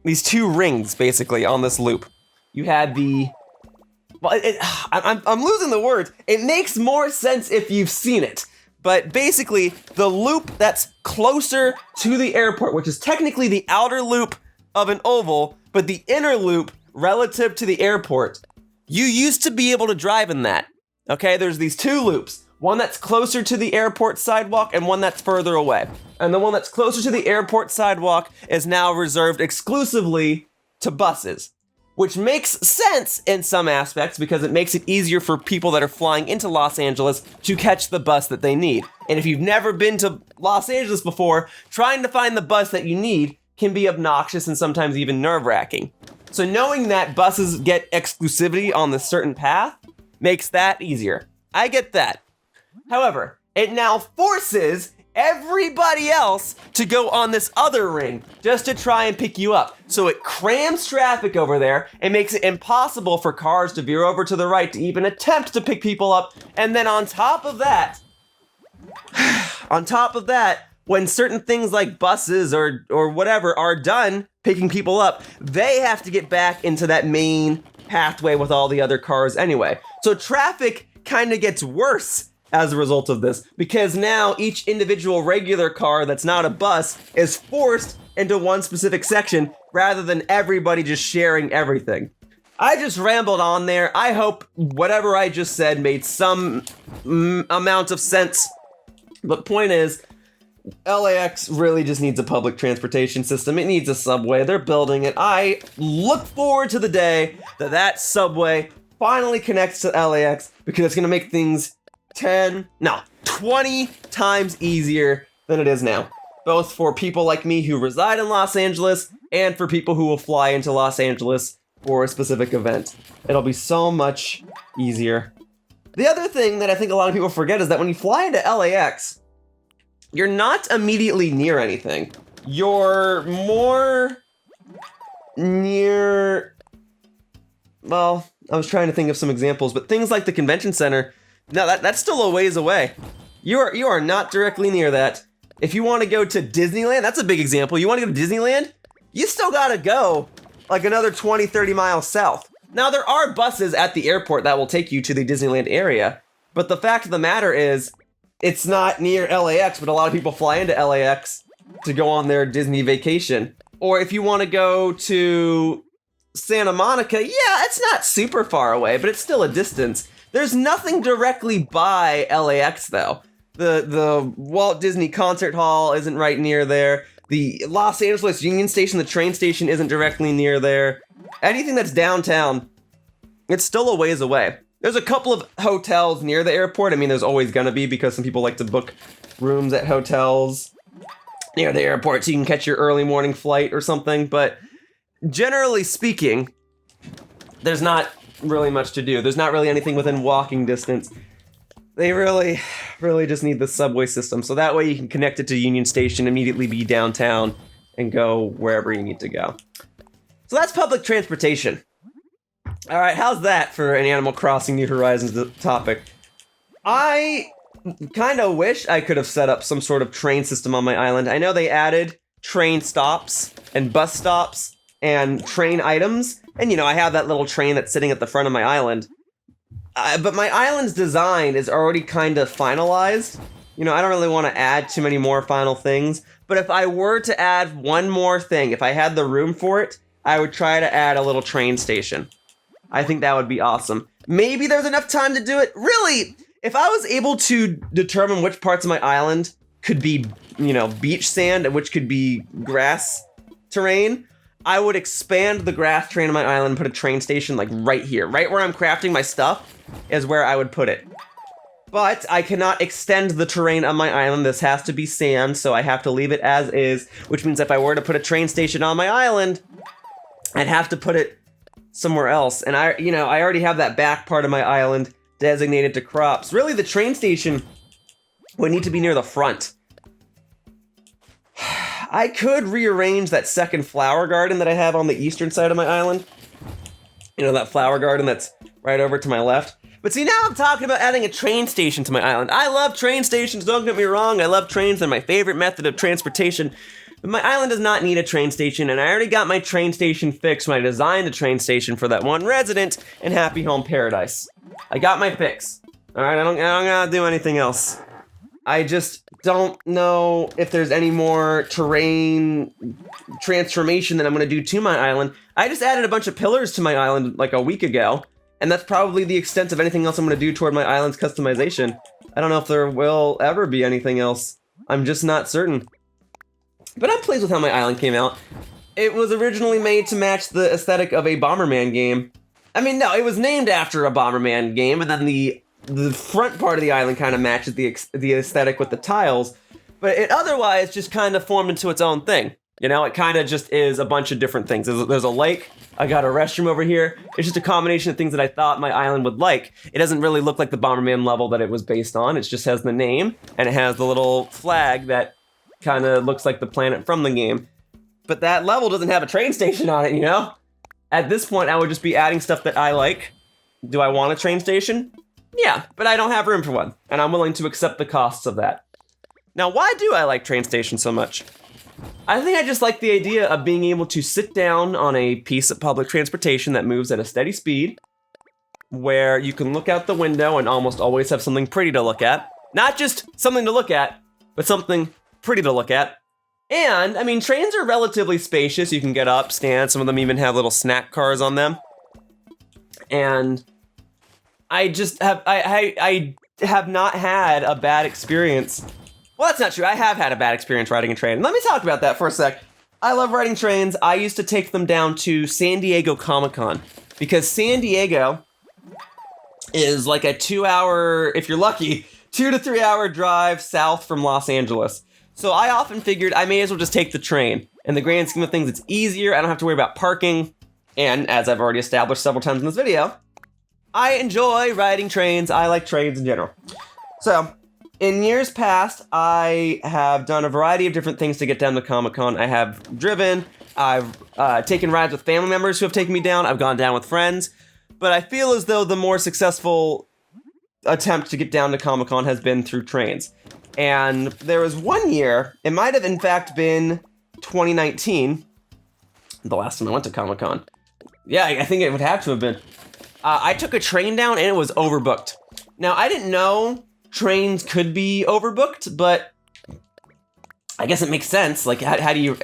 rings basically on this loop. You had I'm losing the words. It makes more sense if you've seen it. But basically, the loop that's closer to the airport, which is technically the outer loop of an oval, but the inner loop relative to the airport, you used to be able to drive in that. Okay, there's these two loops. One that's closer to the airport sidewalk and one that's further away. And the one that's closer to the airport sidewalk is now reserved exclusively to buses, which makes sense in some aspects because it makes it easier for people that are flying into Los Angeles to catch the bus that they need. And if you've never been to Los Angeles before, trying to find the bus that you need can be obnoxious and sometimes even nerve-wracking. So knowing that buses get exclusivity on this certain path makes that easier. I get that. However, it now forces everybody else to go on this other ring just to try and pick you up. So it crams traffic over there and makes it impossible for cars to veer over to the right to even attempt to pick people up. And then on top of that, when certain things like buses or whatever are done picking people up, they have to get back into that main pathway with all the other cars anyway. So traffic kind of gets worse as a result of this, because now each individual regular car that's not a bus is forced into one specific section rather than everybody just sharing everything. I just rambled on there. I hope whatever I just said made some amount of sense. But point is, LAX really just needs a public transportation system. It needs a subway. They're building it. I look forward to the day that subway finally connects to LAX because it's going to make things 20 times easier than it is now. Both for people like me who reside in Los Angeles and for people who will fly into Los Angeles for a specific event. It'll be so much easier. The other thing that I think a lot of people forget is that when you fly into LAX, you're not immediately near anything. You're more near, well, I was trying to think of some examples, but things like the convention center, no, that's still a ways away. You are not directly near that. If you want to go to Disneyland, that's a big example. You want to go to Disneyland? You still gotta go like another 20, 30 miles south. Now, there are buses at the airport that will take you to the Disneyland area, but the fact of the matter is, it's not near LAX, but a lot of people fly into LAX to go on their Disney vacation. Or if you want to go to Santa Monica, yeah, it's not super far away, but it's still a distance. There's nothing directly by LAX, though. The Walt Disney Concert Hall isn't right near there. The Los Angeles Union Station, the train station, isn't directly near there. Anything that's downtown, it's still a ways away. There's a couple of hotels near the airport. I mean, there's always gonna be because some people like to book rooms at hotels near the airport so you can catch your early morning flight or something. But generally speaking, there's not really much to do. There's not really anything within walking distance. They really just need the subway system. So that way you can connect it to Union Station, immediately be downtown, and go wherever you need to go. So that's public transportation. All right, how's that for an Animal Crossing New Horizons topic? I kind of wish I could have set up some sort of train system on my island. I know they added train stops and bus stops and train items. And, I have that little train that's sitting at the front of my island. But my island's design is already kind of finalized. I don't really want to add too many more final things. But if I were to add one more thing, if I had the room for it, I would try to add a little train station. I think that would be awesome. Maybe there's enough time to do it. Really, if I was able to determine which parts of my island could be, beach sand and which could be grass terrain, I would expand the grass terrain of my island and put a train station like right here. Right where I'm crafting my stuff is where I would put it. But I cannot extend the terrain on my island. This has to be sand, so I have to leave it as is, which means if I were to put a train station on my island, I'd have to put it somewhere else. And I already have that back part of my island designated to crops. Really, the train station would need to be near the front. I could rearrange that second flower garden that I have on the eastern side of my island. That flower garden that's right over to my left. But see, now I'm talking about adding a train station to my island. I love train stations, don't get me wrong. I love trains, they're my favorite method of transportation. But my island does not need a train station, and I already got my train station fixed when I designed a train station for that one resident in Happy Home Paradise. I got my fix. All right, I don't gotta do anything else. I just don't know if there's any more terrain transformation that I'm gonna do to my island. I just added a bunch of pillars to my island like a week ago, and that's probably the extent of anything else I'm gonna do toward my island's customization. I don't know if there will ever be anything else. I'm just not certain. But I'm pleased with how my island came out. It was originally made to match the aesthetic of a Bomberman game. I mean, no, it was named after a Bomberman game, and then the front part of the island kind of matches the aesthetic with the tiles, but it otherwise just kind of formed into its own thing. It kind of just is a bunch of different things. There's a lake, I got a restroom over here. It's just a combination of things that I thought my island would like. It doesn't really look like the Bomberman level that it was based on. It just has the name, and it has the little flag that kind of looks like the planet from the game. But that level doesn't have a train station on it, At this point, I would just be adding stuff that I like. Do I want a train station? Yeah, but I don't have room for one, and I'm willing to accept the costs of that. Now, why do I like train stations so much? I think I just like the idea of being able to sit down on a piece of public transportation that moves at a steady speed, where you can look out the window and almost always have something pretty to look at. Not just something to look at, but something pretty to look at. And, I mean, trains are relatively spacious. You can get up, stand. Some of them even have little snack cars on them. And I just have, I have not had a bad experience. Well, that's not true. I have had a bad experience riding a train. Let me talk about that for a sec. I love riding trains. I used to take them down to San Diego Comic-Con because San Diego is like a 2-hour, if you're lucky, 2 to 3 hour drive south from Los Angeles. So I often figured I may as well just take the train. In the grand scheme of things, it's easier. I don't have to worry about parking. And as I've already established several times in this video, I enjoy riding trains. I like trains in general. So, in years past, I have done a variety of different things to get down to Comic-Con. I have driven, I've taken rides with family members who have taken me down, I've gone down with friends, but I feel as though the more successful attempt to get down to Comic-Con has been through trains. And there was one year, it might have in fact been 2019, the last time I went to Comic-Con. Yeah, I think it would have to have been. I took a train down and it was overbooked. Now, I didn't know trains could be overbooked, but I guess it makes sense. Like, how do you...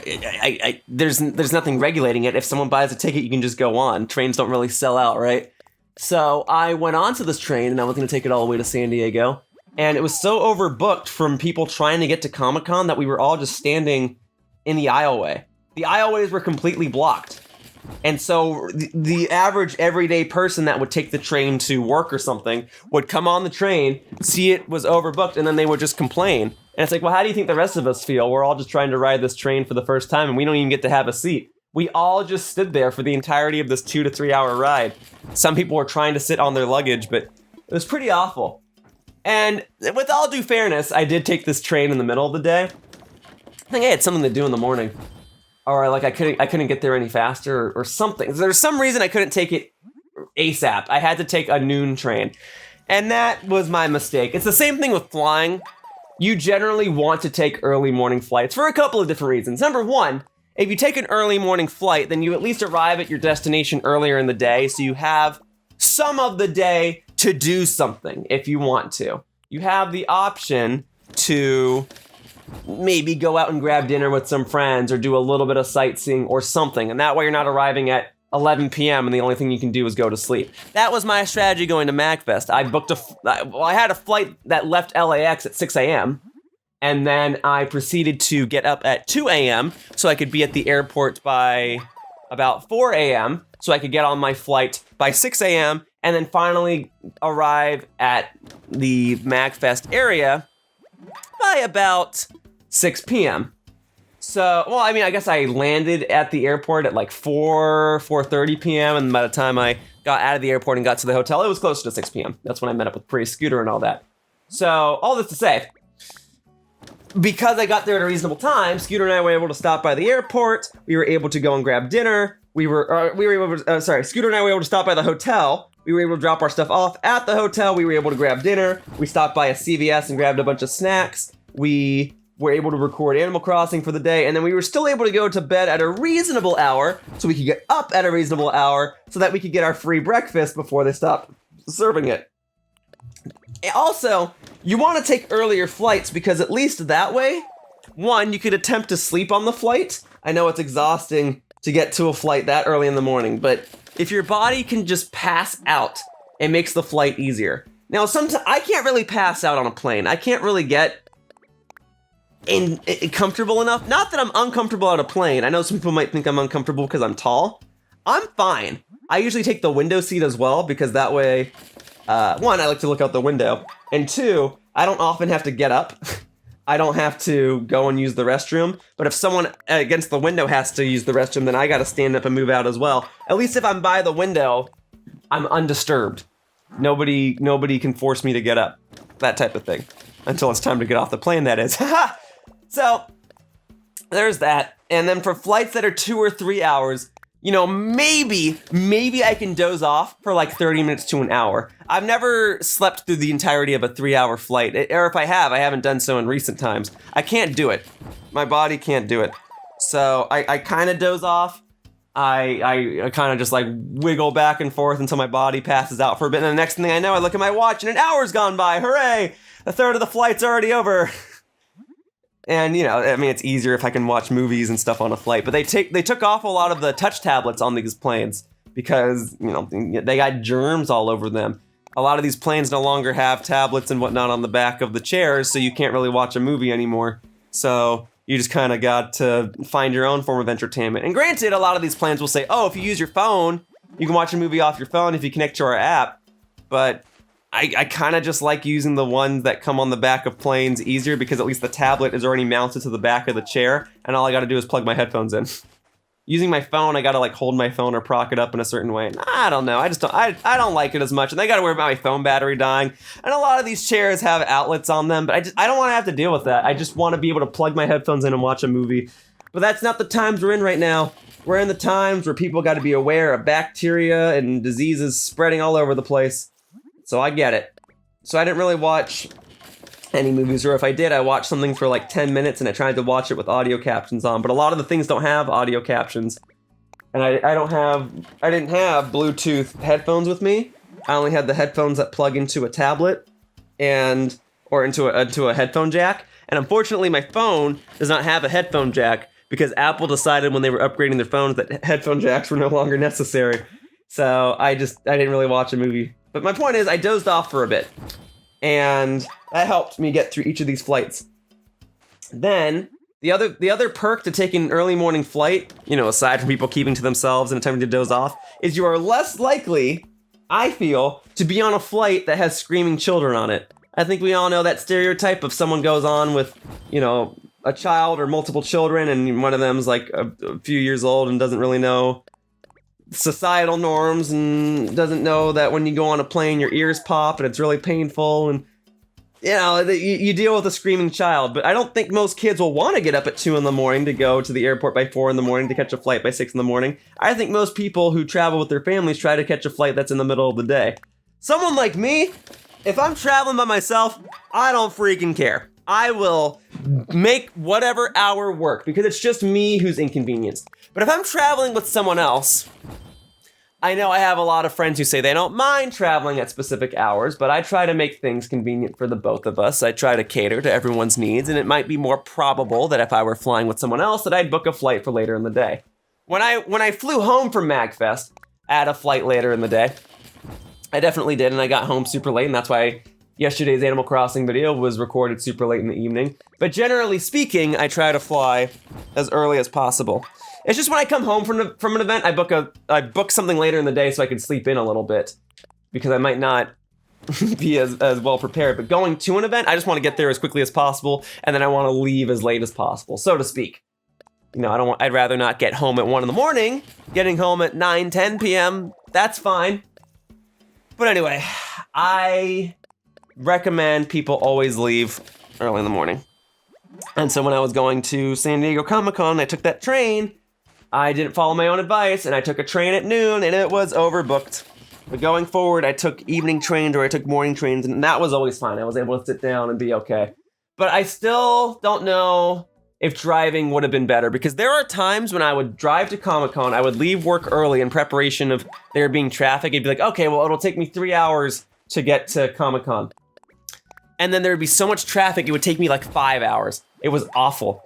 there's nothing regulating it. If someone buys a ticket, you can just go on. Trains don't really sell out, right? So I went onto this train and I was going to take it all the way to San Diego. And it was so overbooked from people trying to get to Comic-Con that we were all just standing in the aisleway. The aisleways were completely blocked. And so the average everyday person that would take the train to work or something would come on the train, see it was overbooked, and then they would just complain. And it's like, well, how do you think the rest of us feel? We're all just trying to ride this train for the first time, and we don't even get to have a seat. We all just stood there for the entirety of this 2 to 3 hour ride. Some people were trying to sit on their luggage, but it was pretty awful. And with all due fairness, I did take this train in the middle of the day. I think I had something to do in the morning. Or like I couldn't get there any faster or something. There's some reason I couldn't take it ASAP. I had to take a noon train. And that was my mistake. It's the same thing with flying. You generally want to take early morning flights for a couple of different reasons. Number one, if you take an early morning flight, then you at least arrive at your destination earlier in the day, so you have some of the day to do something if you want to. You have the option to maybe go out and grab dinner with some friends or do a little bit of sightseeing or something. And that way you're not arriving at 11 p.m. and the only thing you can do is go to sleep. That was my strategy going to MagFest. I had a flight that left LAX at 6 a.m. and then I proceeded to get up at 2 a.m. so I could be at the airport by about 4 a.m. so I could get on my flight by 6 a.m. and then finally arrive at the MagFest area by about 6 p.m. So, well, I mean, I guess I landed at the airport at like 4:30 p.m. and by the time I got out of the airport and got to the hotel, it was closer to 6 p.m. That's when I met up with Pretty Scooter and all that. So, all this to say, because I got there at a reasonable time, Scooter and I were able to stop by the airport. We were able to go and grab dinner. Scooter and I were able to stop by the hotel. We were able to drop our stuff off at the hotel. We were able to grab dinner. We stopped by a CVS and grabbed a bunch of snacks. We were able to record Animal Crossing for the day. And then we were still able to go to bed at a reasonable hour so we could get up at a reasonable hour so that we could get our free breakfast before they stopped serving it. Also, you want to take earlier flights because at least that way, one, you could attempt to sleep on the flight. I know it's exhausting to get to a flight that early in the morning, but if your body can just pass out, it makes the flight easier. Now, sometimes I can't really pass out on a plane. I can't really get comfortable enough. Not that I'm uncomfortable on a plane. I know some people might think I'm uncomfortable because I'm tall. I'm fine. I usually take the window seat as well because that way, one, I like to look out the window, and two, I don't often have to get up. I don't have to go and use the restroom, but if someone against the window has to use the restroom, then I gotta stand up and move out as well. At least if I'm by the window, I'm undisturbed. Nobody can force me to get up. That type of thing. Until it's time to get off the plane, that is. So, there's that. And then for flights that are 2 or 3 hours, you know, maybe I can doze off for like 30 minutes to an hour. I've never slept through the entirety of a 3-hour flight, or if I haven't done so in recent times. I can't do it. My body can't do it. So I kind of doze off. I kind of just like wiggle back and forth until my body passes out for a bit. And the next thing I know, I look at my watch and an hour's gone by. Hooray! A third of the flight's already over. And, you know, I mean, it's easier if I can watch movies and stuff on a flight. But they took off a lot of the touch tablets on these planes because, you know, they got germs all over them. a lot of these planes no longer have tablets and whatnot on the back of the chairs, so you can't really watch a movie anymore. So you just kind of got to find your own form of entertainment. And granted, a lot of these planes will say, oh, if you use your phone, you can watch a movie off your phone if you connect to our app. But I kind of just like using the ones that come on the back of planes easier, because at least the tablet is already mounted to the back of the chair, and all I got to do is plug my headphones in. Using my phone, I gotta like hold my phone or prock it up in a certain way. I don't know. I don't like it as much, and I gotta worry about my phone battery dying. And a lot of these chairs have outlets on them, but I don't want to have to deal with that. I just want to be able to plug my headphones in and watch a movie. But that's not the times we're in right now. We're in the times where people got to be aware of bacteria and diseases spreading all over the place. So I get it. So I didn't really watch any movies, or if I did, I watched something for like 10 minutes and I tried to watch it with audio captions on, but a lot of the things don't have audio captions. And I didn't have Bluetooth headphones with me. I only had the headphones that plug into a tablet or into a headphone jack. And unfortunately, my phone does not have a headphone jack because Apple decided when they were upgrading their phones that headphone jacks were no longer necessary. So I didn't really watch a movie. But my point is, I dozed off for a bit. And that helped me get through each of these flights. Then, the other perk to taking an early morning flight, aside from people keeping to themselves and attempting to doze off, is you are less likely, I feel, to be on a flight that has screaming children on it. I think we all know that stereotype of someone goes on with, a child or multiple children, and one of them's like a few years old and doesn't really know societal norms and doesn't know that when you go on a plane your ears pop and it's really painful, and you deal with a screaming child. But I don't think most kids will want to get up at 2 a.m. to go to the airport by 4 a.m. to catch a flight by 6 a.m. I think most people who travel with their families try to catch a flight that's in the middle of the day. Someone like me, if I'm traveling by myself, I don't freaking care. I will make whatever hour work because it's just me who's inconvenienced. But if I'm traveling with someone else, I know I have a lot of friends who say they don't mind traveling at specific hours, but I try to make things convenient for the both of us. I try to cater to everyone's needs, and it might be more probable that if I were flying with someone else that I'd book a flight for later in the day. When I flew home from MagFest, I had a flight later in the day. I definitely did, and I got home super late, and that's why yesterday's Animal Crossing video was recorded super late in the evening. But generally speaking, I try to fly as early as possible. It's just when I come home from an event, I book something later in the day so I can sleep in a little bit, because I might not be as well prepared. But going to an event, I just want to get there as quickly as possible, and then I want to leave as late as possible, so to speak. I'd rather not get home at 1 a.m. Getting home at 9, 10 p.m., that's fine. But anyway, I recommend people always leave early in the morning. And so when I was going to San Diego Comic-Con, I took that train. I didn't follow my own advice, and I took a train at noon, and it was overbooked. But going forward, I took evening trains or I took morning trains, and that was always fine. I was able to sit down and be okay. But I still don't know if driving would have been better, because there are times when I would drive to Comic-Con, I would leave work early in preparation of there being traffic. It'd be like, okay, well, it'll take me 3 hours to get to Comic-Con. And then there would be so much traffic, it would take me like 5 hours. It was awful.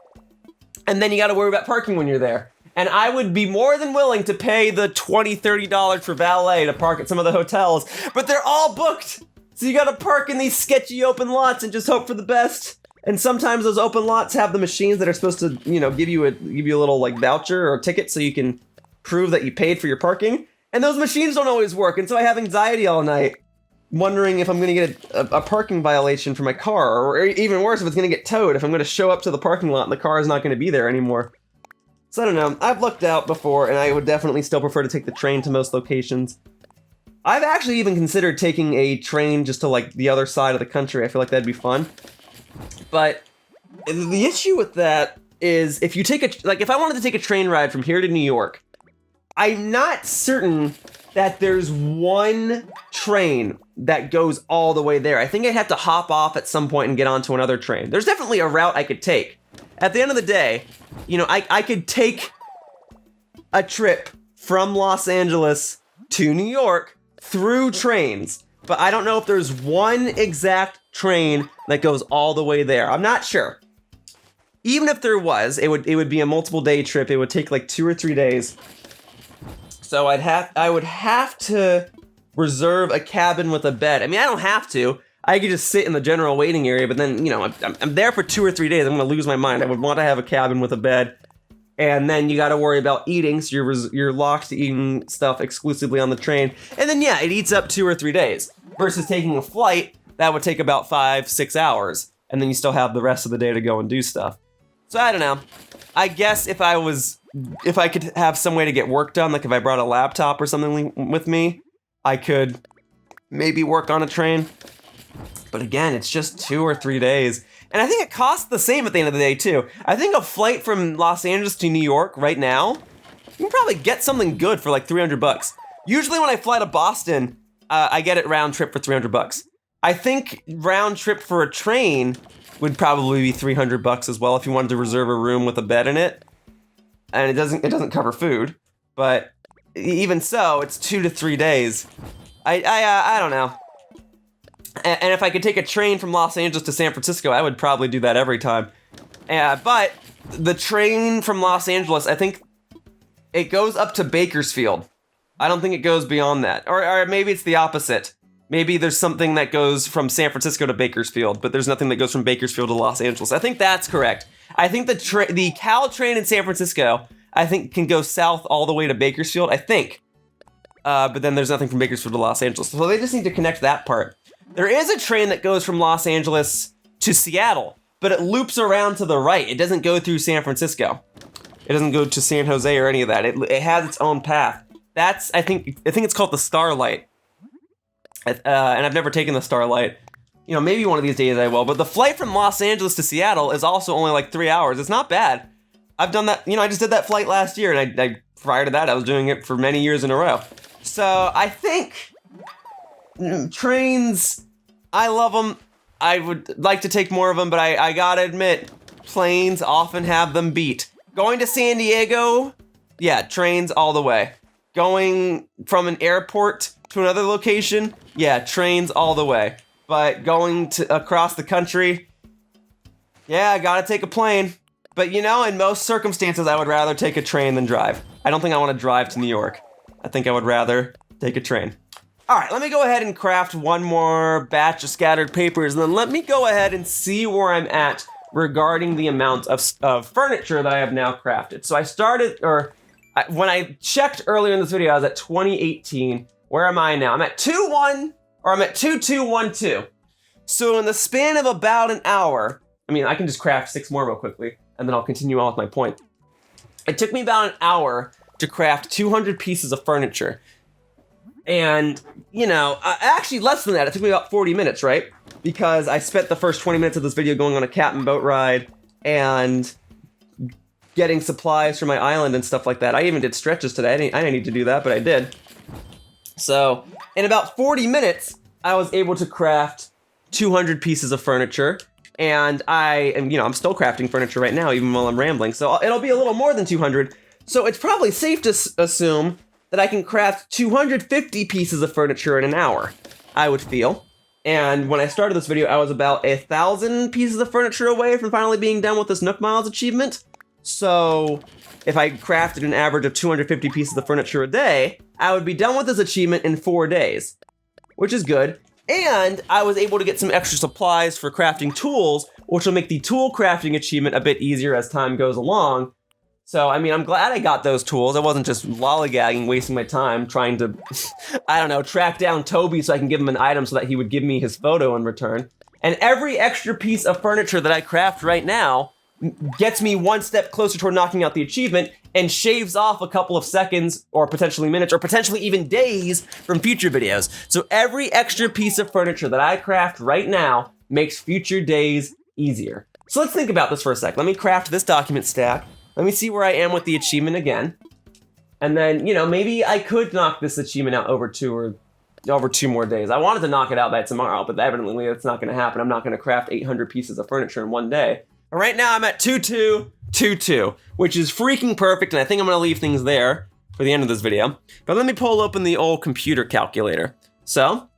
And then you got to worry about parking when you're there. And I would be more than willing to pay the $20, $30 for valet to park at some of the hotels, but they're all booked. So you got to park in these sketchy open lots and just hope for the best. And sometimes those open lots have the machines that are supposed to, give you a little like voucher or ticket so you can prove that you paid for your parking. And those machines don't always work. And so I have anxiety all night, wondering if I'm going to get a parking violation for my car, or even worse, if it's going to get towed, if I'm going to show up to the parking lot and the car is not going to be there anymore. So I don't know. I've looked out before, and I would definitely still prefer to take the train to most locations. I've actually even considered taking a train just to like the other side of the country. I feel like that'd be fun. But the issue with that is if I wanted to take a train ride from here to New York, I'm not certain that there's one train that goes all the way there. I think I'd have to hop off at some point and get onto another train. There's definitely a route I could take. At the end of the day, I could take a trip from Los Angeles to New York through trains, but I don't know if there's one exact train that goes all the way there. I'm not sure. Even if there was, it would be a multiple day trip. It would take like 2 or 3 days. So I would have to reserve a cabin with a bed. I mean, I don't have to. I could just sit in the general waiting area, but then, I'm there for 2 or 3 days. I'm going to lose my mind. I would want to have a cabin with a bed. And then you got to worry about eating, so you're locked to eating stuff exclusively on the train. And then, yeah, it eats up 2 or 3 days. Versus taking a flight, that would take about 5-6 hours. And then you still have the rest of the day to go and do stuff. So I don't know. I guess if I could have some way to get work done, like if I brought a laptop or something with me, I could maybe work on a train. But again, it's just 2 or 3 days. And I think it costs the same at the end of the day, too. I think a flight from Los Angeles to New York right now, you can probably get something good for like $300. Usually when I fly to Boston, I get it round trip for $300. I think round trip for a train would probably be $300 as well if you wanted to reserve a room with a bed in it. And it doesn't cover food, but even so, it's 2 to 3 days. I don't know. And if I could take a train from Los Angeles to San Francisco, I would probably do that every time. But the train from Los Angeles, I think it goes up to Bakersfield. I don't think it goes beyond that. Or maybe it's the opposite. Maybe there's something that goes from San Francisco to Bakersfield, but there's nothing that goes from Bakersfield to Los Angeles. I think that's correct. I think the Cal train in San Francisco, I think, can go south all the way to Bakersfield, I think. But then there's nothing from Bakersfield to Los Angeles. So they just need to connect that part. There is a train that goes from Los Angeles to Seattle, but it loops around to the right. It doesn't go through San Francisco. It doesn't go to San Jose or any of that. It has its own path. That's, I think it's called the Starlight. And I've never taken the Starlight. Maybe one of these days I will. But the flight from Los Angeles to Seattle is also only like 3 hours. It's not bad. I've done that. I just did that flight last year, and I prior to that, I was doing it for many years in a row. So I think trains, I love them. I would like to take more of them, but I gotta admit, planes often have them beat. Going to San Diego, yeah, trains all the way. Going from an airport to another location, yeah, trains all the way. But going across the country, yeah, I gotta take a plane. But in most circumstances, I would rather take a train than drive. I don't think I want to drive to New York. I think I would rather take a train. All right, let me go ahead and craft one more batch of scattered papers, and then let me go ahead and see where I'm at regarding the amount of furniture that I have now crafted. So I started, when I checked earlier in this video, I was at 2018. Where am I now? I'm at 2212. So in the span of about an hour, I can just craft 6 more real quickly, and then I'll continue on with my point. It took me about an hour to craft 200 pieces of furniture. And, actually less than that. It took me about 40 minutes, right? Because I spent the first 20 minutes of this video going on a cat and boat ride and getting supplies for my island and stuff like that. I even did stretches today. I didn't need to do that, but I did. So, in about 40 minutes, I was able to craft 200 pieces of furniture. And I'm still crafting furniture right now, even while I'm rambling. So it'll be a little more than 200. So it's probably safe to assume that I can craft 250 pieces of furniture in an hour, I would feel. And when I started this video, I was about 1,000 pieces of furniture away from finally being done with this Nook Miles achievement. So if I crafted an average of 250 pieces of furniture a day, I would be done with this achievement in 4 days, which is good. And I was able to get some extra supplies for crafting tools, which will make the tool crafting achievement a bit easier as time goes along. So, I'm glad I got those tools. I wasn't just lollygagging, wasting my time trying to, track down Toby so I can give him an item so that he would give me his photo in return. And every extra piece of furniture that I craft right now gets me one step closer toward knocking out the achievement and shaves off a couple of seconds or potentially minutes or potentially even days from future videos. So every extra piece of furniture that I craft right now makes future days easier. So let's think about this for a sec. Let me craft this document stack. Let me see where I am with the achievement again. And then, maybe I could knock this achievement out over 2 more days. I wanted to knock it out by tomorrow, but evidently that's not gonna happen. I'm not gonna craft 800 pieces of furniture in one day. But right now I'm at 2222, which is freaking perfect, and I think I'm gonna leave things there for the end of this video. But let me pull open the old computer calculator. So,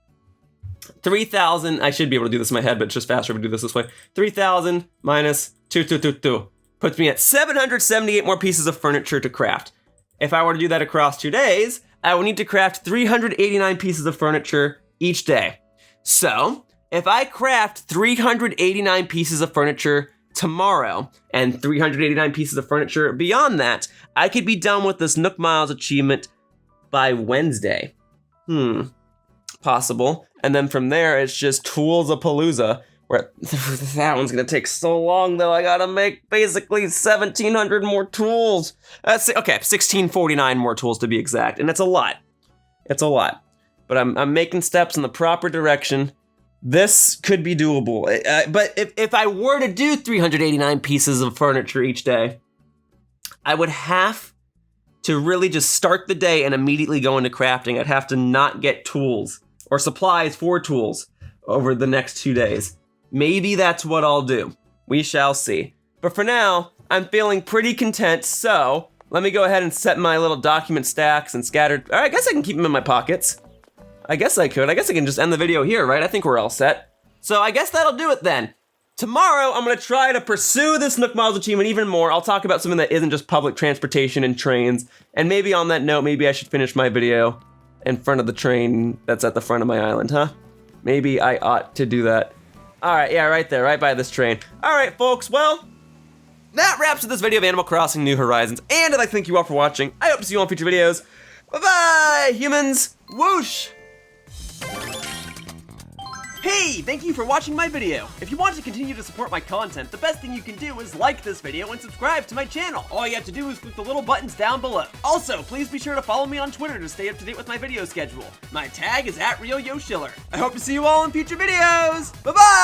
3,000, I should be able to do this in my head, but it's just faster if we do this way. 3,000 minus 2222 puts me at 778 more pieces of furniture to craft. If I were to do that across 2 days, I will need to craft 389 pieces of furniture each day. So, if I craft 389 pieces of furniture tomorrow and 389 pieces of furniture beyond that, I could be done with this Nook Miles achievement by Wednesday. Possible. And then from there, it's just Tools-a-Palooza, where that one's gonna take so long though. I gotta make basically 1,700 more tools. Okay, 1,649 more tools to be exact, and it's a lot. It's a lot. But I'm making steps in the proper direction. This could be doable. But if I were to do 389 pieces of furniture each day, I would have to really just start the day and immediately go into crafting. I'd have to not get tools or supplies for tools over the next 2 days. Maybe that's what I'll do. We shall see. But for now, I'm feeling pretty content, so let me go ahead and set my little document stacks and scattered. I guess I can keep them in my pockets. I guess I could. I guess I can just end the video here, right? I think we're all set. So I guess that'll do it then. Tomorrow, I'm gonna try to pursue this Nook Miles achievement even more. I'll talk about something that isn't just public transportation and trains. And maybe on that note, maybe I should finish my video in front of the train that's at the front of my island, huh? Maybe I ought to do that. All right, yeah, right there, right by this train. All right, folks, well, that wraps up this video of Animal Crossing New Horizons, and I'd like to thank you all for watching. I hope to see you all in future videos. Bye-bye, humans. Whoosh. Hey, thank you for watching my video. If you want to continue to support my content, the best thing you can do is like this video and subscribe to my channel. All you have to do is click the little buttons down below. Also, please be sure to follow me on Twitter to stay up to date with my video schedule. My tag is @RealYoshiller. I hope to see you all in future videos. Bye-bye!